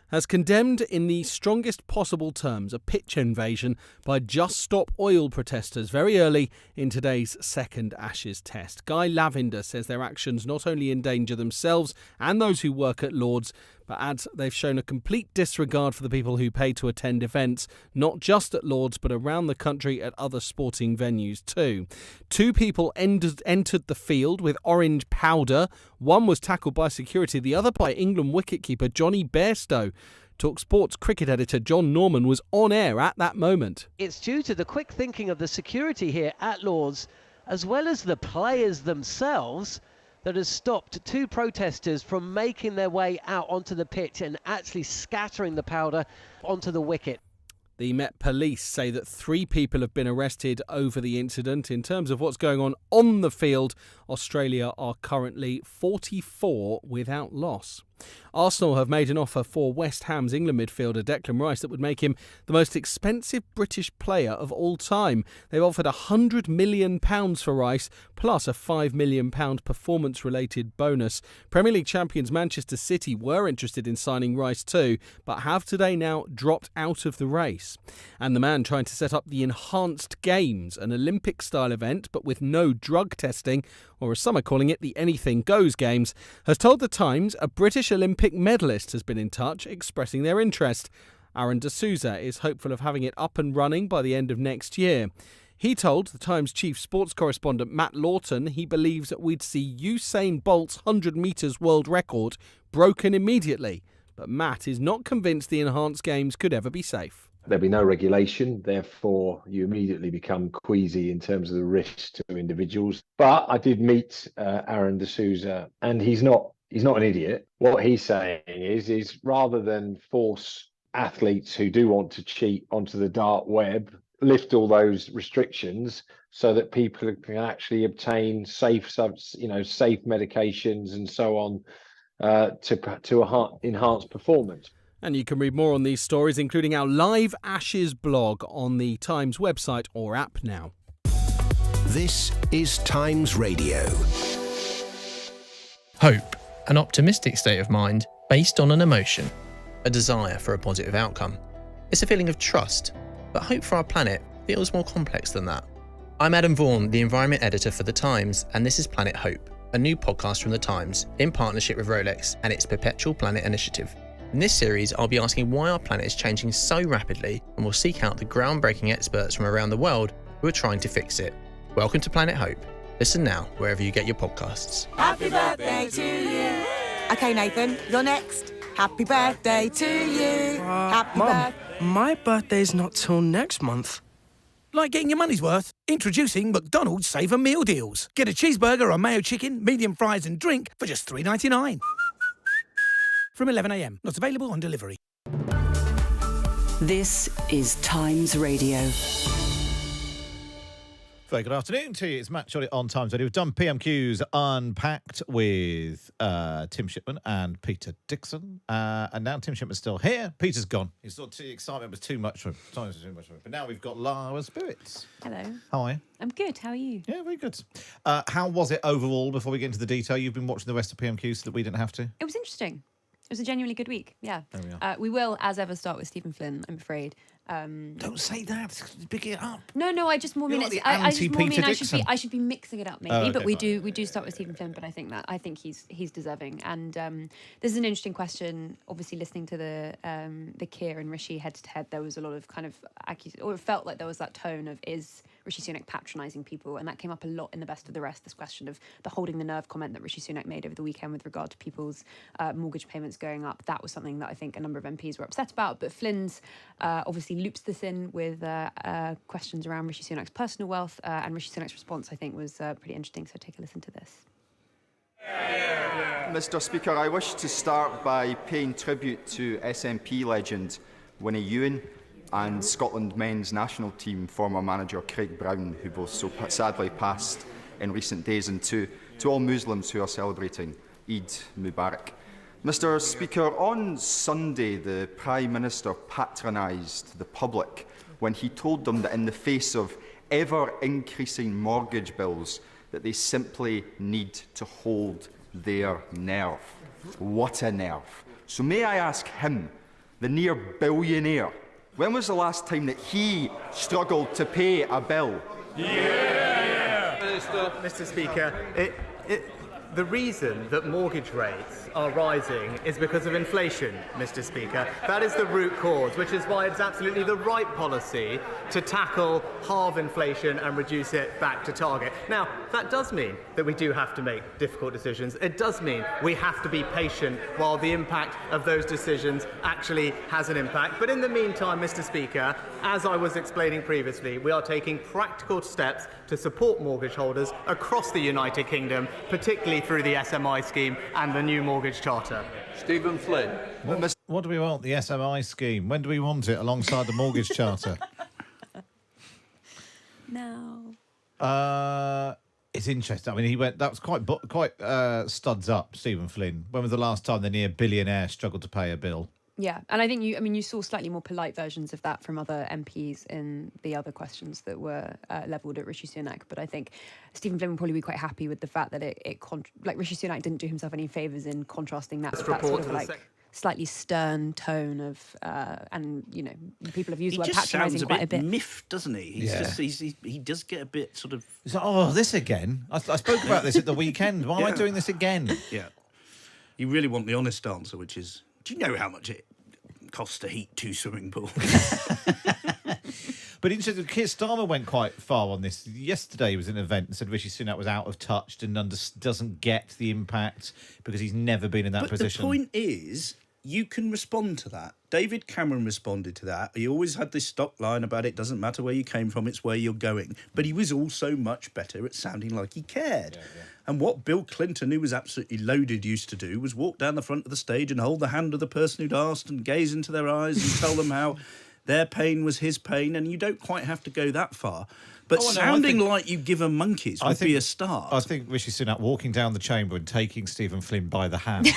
Speaker 14: has condemned in the strongest possible terms a pitch invasion by Just Stop Oil protesters very early in today's second Ashes test. Guy Lavender says their actions not only endanger themselves and those who work at Lord's, but adds they've shown a complete disregard for the people who pay to attend events, not just at Lord's, but around the country at other sporting venues too. 2 people entered the field with orange powder. One was tackled by security, the other by England wicketkeeper Johnny Bairstow. Talk Sports cricket editor John Norman was on air at that moment.
Speaker 15: It's due to the quick thinking of the security here at Lord's, as well as the players themselves, that has stopped 2 protesters from making their way out onto the pitch and actually scattering the powder onto the wicket.
Speaker 14: The Met Police say that 3 people have been arrested over the incident. In terms of what's going on the field, Australia are currently 44 without loss. Arsenal have made an offer for West Ham's England midfielder Declan Rice that would make him the most expensive British player of all time. They've offered £100 million for Rice, plus a £5 million performance-related bonus. Premier League champions Manchester City were interested in signing Rice too, but have today now dropped out of the race. And the man trying to set up the Enhanced Games, an Olympic-style event but with no drug testing, or as some are calling it, the Anything Goes Games, has told The Times a British Olympic medalist has been in touch expressing their interest. Aaron D'Souza is hopeful of having it up and running by the end of next year. He told The Times chief sports correspondent Matt Lawton he believes that we'd see Usain Bolt's 100 metres world record broken immediately. But Matt is not convinced the Enhanced Games could ever be safe.
Speaker 16: There'll be no regulation, therefore you immediately become queasy in terms of the risks to individuals. But I did meet Aaron D'Souza, and he's not an idiot. What he's saying is rather than force athletes who do want to cheat onto the dark web, lift all those restrictions so that people can actually obtain safe medications and so on to enhance performance.
Speaker 14: And you can read more on these stories, including our live Ashes blog on the Times website or app now.
Speaker 7: This is Times Radio.
Speaker 17: Hope, an optimistic state of mind based on an emotion, a desire for a positive outcome. It's a feeling of trust, but hope for our planet feels more complex than that. I'm Adam Vaughan, the environment editor for The Times, and this is Planet Hope, a new podcast from The Times in partnership with Rolex and its Perpetual Planet initiative. In this series, I'll be asking why our planet is changing so rapidly, and we'll seek out the groundbreaking experts from around the world who are trying to fix it. Welcome to Planet Hope. Listen now wherever you get your podcasts.
Speaker 18: Happy birthday to you. Okay, Nathan, you're next. Happy birthday to you. Happy
Speaker 19: Mum, my birthday's not till next month. Like getting your money's worth? Introducing McDonald's Save a Meal Deals. Get a cheeseburger or mayo chicken, medium fries and drink for just $3.99. From 11 a.m. Not available on delivery.
Speaker 20: This is Times Radio.
Speaker 1: Very good afternoon to you. It's Matt Chorley on Times Radio. We've done PMQs Unpacked with Tim Shipman and Peter Dickson. And now Tim Shipman's still here. Peter's gone. He thought the excitement was too much for him. But now we've got lower spirits.
Speaker 21: Hello.
Speaker 1: How are you?
Speaker 21: I'm good. How are you?
Speaker 1: Yeah, very good. How was it overall, before we get into the detail? You've been watching the rest of PMQs so that we didn't have to?
Speaker 21: It was interesting. It was a genuinely good week. Yeah.
Speaker 1: There we are.
Speaker 21: We will, as ever, start with Stephen Flynn, I'm afraid.
Speaker 1: Don't say that. Pick it up.
Speaker 21: No. I just more mean
Speaker 1: You're like
Speaker 21: it's.
Speaker 1: the
Speaker 21: I just more mean
Speaker 1: anti-Peter
Speaker 21: I should be mixing it up maybe.
Speaker 1: Oh, okay,
Speaker 21: but we
Speaker 1: fine.
Speaker 21: do start with Stephen Flynn. But I think he's deserving. And this is an interesting question. Obviously, listening to the Keir and Rishi head to head, there was a lot of kind of or it felt like there was that tone of, is Rishi Sunak patronising people? And that came up a lot in the Best of the Rest. This question of the holding the nerve comment that Rishi Sunak made over the weekend with regard to people's mortgage payments going up. That was something that I think a number of MPs were upset about. But Flynn's obviously loops this in with questions around Rishi Sunak's personal wealth, and Rishi Sunak's response, I think, was pretty interesting. So take a listen to this.
Speaker 22: Mr. Speaker, I wish to start by paying tribute to SNP legend Winnie Ewan and Scotland men's national team former manager Craig Brown, who both so sadly passed in recent days, and to all Muslims who are celebrating Eid Mubarak. Mr. Speaker, on Sunday, the Prime Minister patronised the public when he told them that in the face of ever-increasing mortgage bills, that they simply need to hold their nerve. What a nerve. So may I ask him, the near billionaire, when was the last time that he struggled to pay a bill?
Speaker 10: Mr. Speaker, the reason that mortgage rates are rising is because of inflation, Mr. Speaker. That is the root cause, which is why it's absolutely the right policy to tackle, halve inflation and reduce it back to target. Now, that does mean that we do have to make difficult decisions. It does mean we have to be patient while the impact of those decisions actually has an impact. But in the meantime, Mr. Speaker, as I was explaining previously, we are taking practical steps to support mortgage holders across the United Kingdom, particularly through the SMI scheme and the new mortgage charter.
Speaker 11: Stephen Flynn.
Speaker 1: What do we want? The SMI scheme. When do we want it alongside the mortgage charter?
Speaker 21: No.
Speaker 1: It's interesting. I mean, he went. That was quite studs up, Stephen Flynn. When was the last time the near billionaire struggled to pay a bill?
Speaker 21: Yeah, and I think you saw slightly more polite versions of that from other MPs in the other questions that were levelled at Rishi Sunak. But I think Stephen Flynn would probably be quite happy with the fact that like Rishi Sunak didn't do himself any favours in contrasting that with that sort of like slightly stern tone of, and people have used the word patronising quite a bit.
Speaker 9: Miffed, doesn't he? He does get a bit sort of.
Speaker 1: He's like, oh, this again? I spoke about this at the weekend. Why am I doing this again?
Speaker 9: Yeah, you really want the honest answer, which is, do you know how much it costs to heat 2 swimming pools?
Speaker 1: But interesting, Keir Starmer went quite far on this. Yesterday he was in an event and said Rishi Sunak was out of touch and doesn't get the impact because he's never been in that position.
Speaker 9: But the point is, you can respond to that. David Cameron responded to that. He always had this stock line about it doesn't matter where you came from, it's where you're going. But he was also much better at sounding like he cared. Yeah. And what Bill Clinton, who was absolutely loaded, used to do was walk down the front of the stage and hold the hand of the person who'd asked and gaze into their eyes and tell them how their pain was his pain. And you don't quite have to go that far. But sounding like you give a monkeys would be a start.
Speaker 1: I think Rishi Sunak walking down the chamber and taking Stephen Flynn by the hand,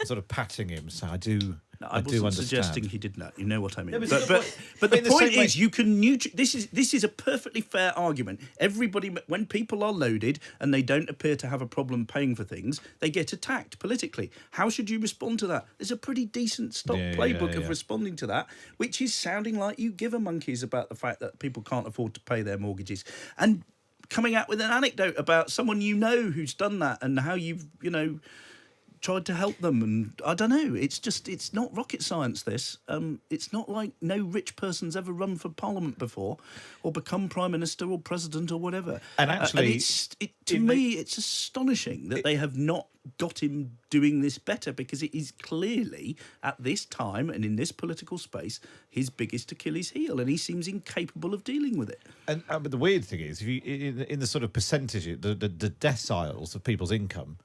Speaker 1: sort of patting him, so I do
Speaker 9: No, I
Speaker 1: do
Speaker 9: wasn't
Speaker 1: understand.
Speaker 9: suggesting he did that. You know what I mean.
Speaker 1: No, but
Speaker 9: but
Speaker 1: it's
Speaker 9: but,
Speaker 1: the-
Speaker 9: but
Speaker 1: but
Speaker 9: the
Speaker 1: in the
Speaker 9: point
Speaker 1: same
Speaker 9: is, you can this is a perfectly fair argument. Everybody, when people are loaded and they don't appear to have a problem paying for things, they get attacked politically. How should you respond to that? There's a pretty decent playbook of responding to that, which is sounding like you give a monkeys about the fact that people can't afford to pay their mortgages, and coming out with an anecdote about someone you know who's done that and how you've tried to help them. And I don't know, it's not rocket science, this. It's not like no rich person's ever run for parliament before or become prime minister or president or whatever.
Speaker 1: And actually,
Speaker 9: to me, it's astonishing that they have not got him doing this better, because it is clearly, at this time and in this political space, his biggest Achilles heel, and he seems incapable of dealing with it.
Speaker 1: And but the weird thing is, if you in the sort of percentage, the deciles of people's income,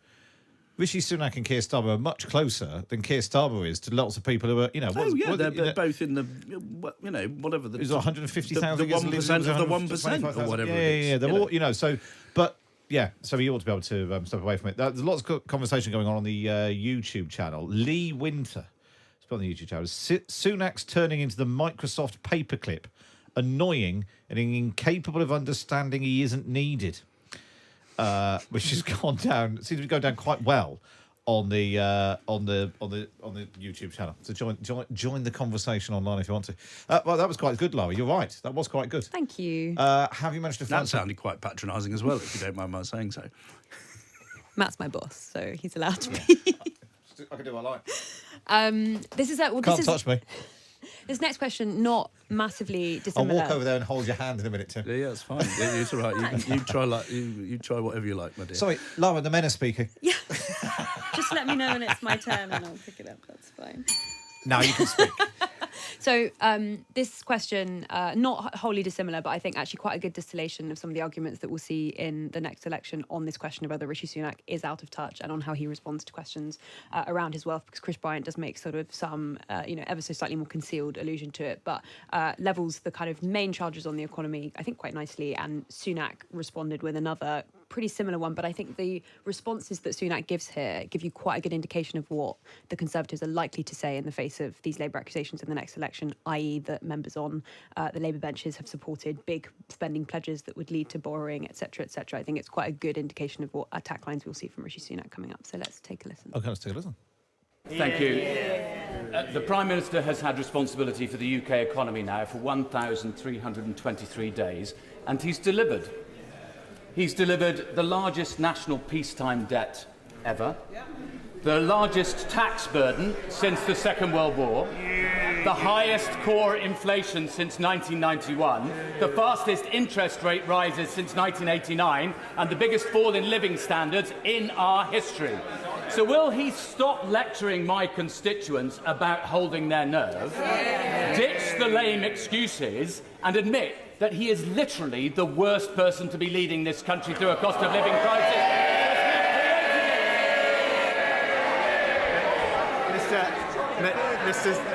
Speaker 1: Rishi Sunak and Keir Starmer are much closer than Keir Starmer is to lots of people who are,
Speaker 9: they're both in the, whatever the...
Speaker 1: It's 150,000
Speaker 9: the 1% of the 1% or whatever it is.
Speaker 1: Yeah, they're all, so... But, yeah, so you ought to be able to step away from it. There's lots of conversation going on the YouTube channel. Lee Winter, it's on the YouTube channel. Sunak's turning into the Microsoft paperclip, annoying and incapable of understanding he isn't needed. Which has gone down, seems to be going down quite well on the YouTube channel. So join the conversation online if you want to. Well, that was quite good, Laura. You're right. That was quite good.
Speaker 21: Thank you.
Speaker 1: Have you managed to find
Speaker 9: that sounded quite patronising as well, if you don't mind my saying so.
Speaker 21: Matt's my boss, so he's allowed to be.
Speaker 1: I can do what I like.
Speaker 21: This is
Speaker 1: Can't touch me.
Speaker 21: This next question, not massively
Speaker 1: I'll
Speaker 21: dissimilar.
Speaker 1: walk over there and hold your hand in a minute, Tim.
Speaker 9: Yeah, it's fine. It's all right. You try whatever you like, my dear.
Speaker 1: Sorry, Laura, the men are speaking.
Speaker 21: Yeah. Just let me know when it's my turn and I'll pick it up. That's fine.
Speaker 1: Now you can speak.
Speaker 21: So this question, not wholly dissimilar, but I think actually quite a good distillation of some of the arguments that we'll see in the next election on this question of whether Rishi Sunak is out of touch and on how he responds to questions around his wealth, because Chris Bryant does make sort of some, ever so slightly more concealed allusion to it, but levels the kind of main charges on the economy, I think, quite nicely. And Sunak responded with another pretty similar one, but I think the responses that Sunak gives here give you quite a good indication of what the Conservatives are likely to say in the face of these Labour accusations in the next election, i.e. that members on the Labour benches have supported big spending pledges that would lead to borrowing, etc., etc. I think it's quite a good indication of what attack lines we'll see from Rishi Sunak coming up. So let's take a listen.
Speaker 1: Okay, let's take a listen.
Speaker 3: Thank you. The Prime Minister has had responsibility for the UK economy now for 1,323 days, and he's delivered. He's delivered the largest national peacetime debt ever, the largest tax burden since the Second World War, the highest core inflation since 1991, the fastest interest rate rises since 1989, and the biggest fall in living standards in our history. So will he stop lecturing my constituents about holding their nerve, ditch the lame excuses, and admit that he is literally the worst person to be leading this country through a cost of living crisis?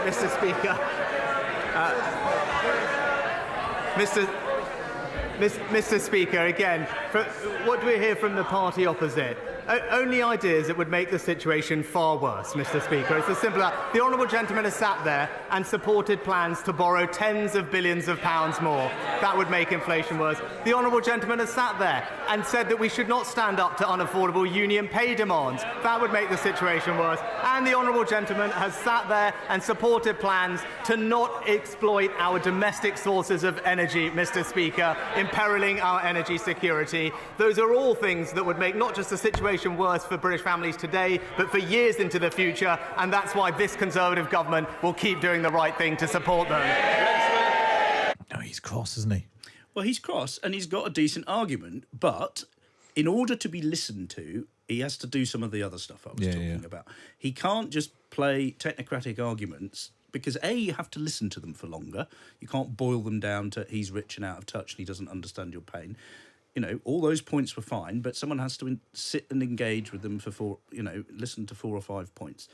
Speaker 10: Mr. Speaker, Mr. Speaker, again, what do we hear from the party opposite? Only ideas that would make the situation far worse, Mr. Speaker. It's as simple as that. The honourable gentleman has sat there and supported plans to borrow tens of billions of pounds more. That would make inflation worse. The honourable gentleman has sat there and said that we should not stand up to unaffordable union pay demands. That would make the situation worse. And the honourable gentleman has sat there and supported plans to not exploit our domestic sources of energy, Mr. Speaker, imperiling our energy security. Those are all things that would make not just the situation worse for British families today, but for years into the future, and that's why this Conservative government will keep doing the right thing to support them.
Speaker 1: No, he's cross, isn't he?
Speaker 9: Well, he's cross, and he's got a decent argument, but in order to be listened to, he has to do some of the other stuff I was talking about. He can't just play technocratic arguments, because A, you have to listen to them for longer. You can't boil them down to he's rich and out of touch and he doesn't understand your pain. All those points were fine, but someone has to sit and engage with them for listen to 4 or 5 points.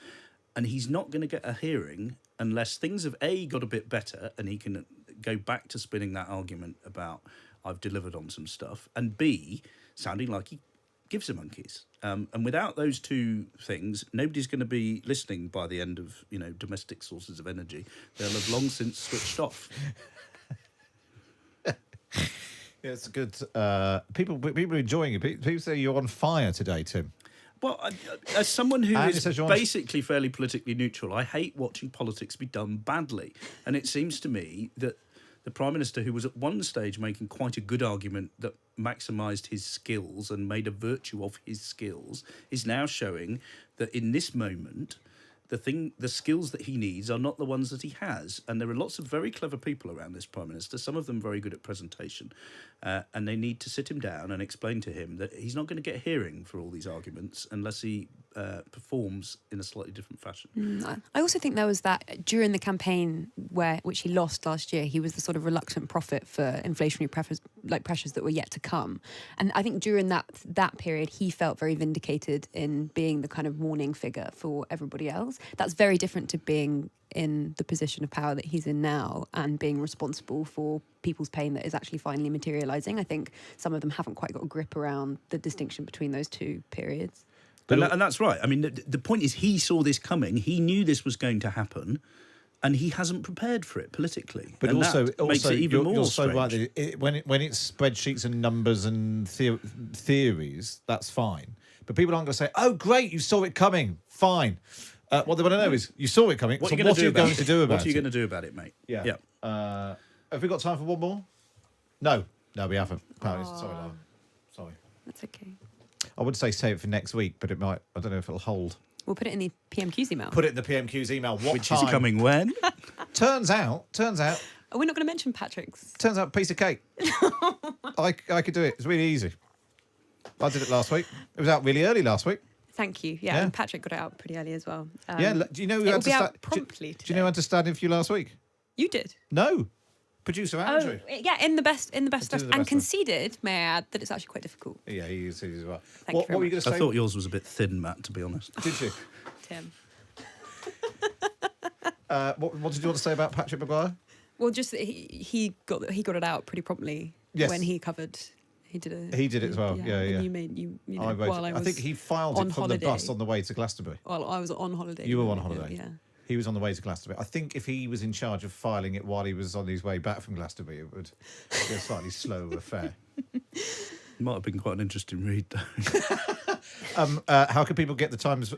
Speaker 9: And he's not going to get a hearing unless things have A, got a bit better and he can go back to spinning that argument about I've delivered on some stuff, and B, sounding like he gives a monkeys. And without those two things, nobody's going to be listening by the end of, domestic sources of energy. They'll have long since switched off.
Speaker 1: Yeah, it's good. People are enjoying it. People say you're on fire today, Tim.
Speaker 9: Well, as someone who
Speaker 1: And
Speaker 9: is
Speaker 1: it says you're on-
Speaker 9: basically fairly politically neutral, I hate watching politics be done badly. And it seems to me that the Prime Minister, who was at one stage making quite a good argument that maximised his skills and made a virtue of his skills, is now showing that in this moment, the skills that he needs are not the ones that he has. And there are lots of very clever people around this Prime Minister, some of them very good at presentation. And they need to sit him down and explain to him that he's not going to get a hearing for all these arguments unless he performs in a slightly different fashion.
Speaker 21: I also think there was that during the campaign which he lost last year, he was the sort of reluctant prophet for inflationary pressures that were yet to come. And I think during that period, he felt very vindicated in being the kind of warning figure for everybody else. That's very different to being in the position of power that he's in now and being responsible for people's pain that is actually finally materialising. I think some of them haven't quite got a grip around the distinction between those two periods.
Speaker 9: And that's right. I mean, the point is he saw this coming. He knew this was going to happen, and he hasn't prepared for it politically.
Speaker 1: But
Speaker 9: and
Speaker 1: also
Speaker 9: makes it even more
Speaker 1: you're so
Speaker 9: strange.
Speaker 1: right that when it's spreadsheets and numbers and theories, that's fine. But people aren't going to say, "Oh, great, you saw it coming." Fine. What they want to know is, you saw it coming.
Speaker 9: What
Speaker 1: so
Speaker 9: are you
Speaker 1: what
Speaker 9: going
Speaker 1: are you going to do about it?
Speaker 9: What are you going to do about it, mate?
Speaker 1: Yeah. Have we got time for one more? No, we haven't. Apparently. Sorry, Lara. Sorry.
Speaker 21: That's okay.
Speaker 1: I would say save it for next week, but it might. I don't know if it'll hold.
Speaker 21: We'll put it in the PMQs email.
Speaker 1: Put it in the PMQs email. What
Speaker 9: Which
Speaker 1: time?
Speaker 9: is coming when?
Speaker 1: Turns out.
Speaker 21: Are we not going to mention Patrick's?
Speaker 1: Turns out, piece of cake. I could do it. It's really easy. I did it last week. It was out really early last week.
Speaker 21: Thank you. Yeah, and Patrick got it out pretty early as well.
Speaker 1: Do you know who
Speaker 21: it
Speaker 1: had
Speaker 21: will
Speaker 1: to
Speaker 21: be
Speaker 1: stand?
Speaker 21: out promptly
Speaker 1: Do you know who had to stand in for you last week?
Speaker 21: You did.
Speaker 1: No, producer Andrew.
Speaker 21: Oh, yeah, in the best stuff,
Speaker 1: the best
Speaker 21: and
Speaker 1: stuff.
Speaker 21: conceded, may I add, that it's actually quite difficult.
Speaker 1: Yeah, he said as well.
Speaker 21: Thank you very
Speaker 1: What were you going to say?
Speaker 9: I thought yours was a bit thin, Matt, to be honest.
Speaker 1: Did you?
Speaker 21: Tim.
Speaker 1: What did you want to say about Patrick Maguire?
Speaker 21: Well, just that he got it out pretty promptly when he covered. He did it
Speaker 1: as well. Yeah.
Speaker 21: And you made you know,
Speaker 1: I wrote
Speaker 21: while I
Speaker 1: it.
Speaker 21: was
Speaker 1: I think he filed
Speaker 21: on
Speaker 1: it from
Speaker 21: holiday.
Speaker 1: the bus on the way to Glastonbury.
Speaker 21: Well, I was on holiday.
Speaker 1: You were on holiday.
Speaker 21: Yeah.
Speaker 1: He was on the way to Glastonbury. I think if he was in charge of filing it while he was on his way back from Glastonbury, it would be a slightly slow affair.
Speaker 9: It might have been quite an interesting read, though.
Speaker 1: How can people get the Times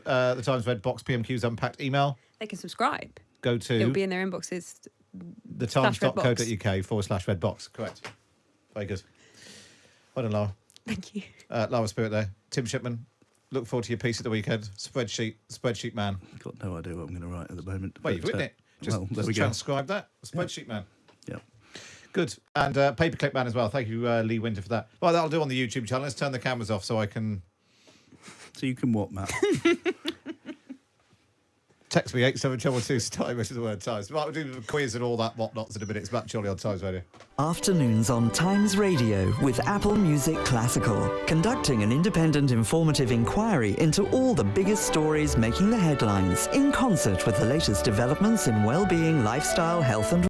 Speaker 1: Red Box PMQs Unpacked email?
Speaker 21: They can subscribe.
Speaker 1: Go to
Speaker 21: It'll be in their inboxes.
Speaker 1: thetimes.co.uk/redbox. Correct. Very good. Well done, Lara.
Speaker 21: Thank you.
Speaker 1: Lara Spirit there. Tim Shipman. Look forward to your piece at the weekend. Spreadsheet man.
Speaker 9: I've got no idea what I'm going to write at the moment.
Speaker 1: Well, you've written it. Just transcribe that. Spreadsheet man.
Speaker 9: Yeah.
Speaker 1: Good. And Paperclip man as well. Thank you, Lee Winter, for that. Well, that'll do on the YouTube channel. Let's turn the cameras off so I can...
Speaker 9: So you can what, Matt?
Speaker 1: Text me 87222 time, which is the word Times. Right, we'll do the quiz and all that whatnots in a minute. It's Matt Chorley on Times Radio.
Speaker 4: Afternoons on Times Radio with Apple Music Classical, conducting an independent, informative inquiry into all the biggest stories making the headlines, in concert with the latest developments in well-being, lifestyle, health and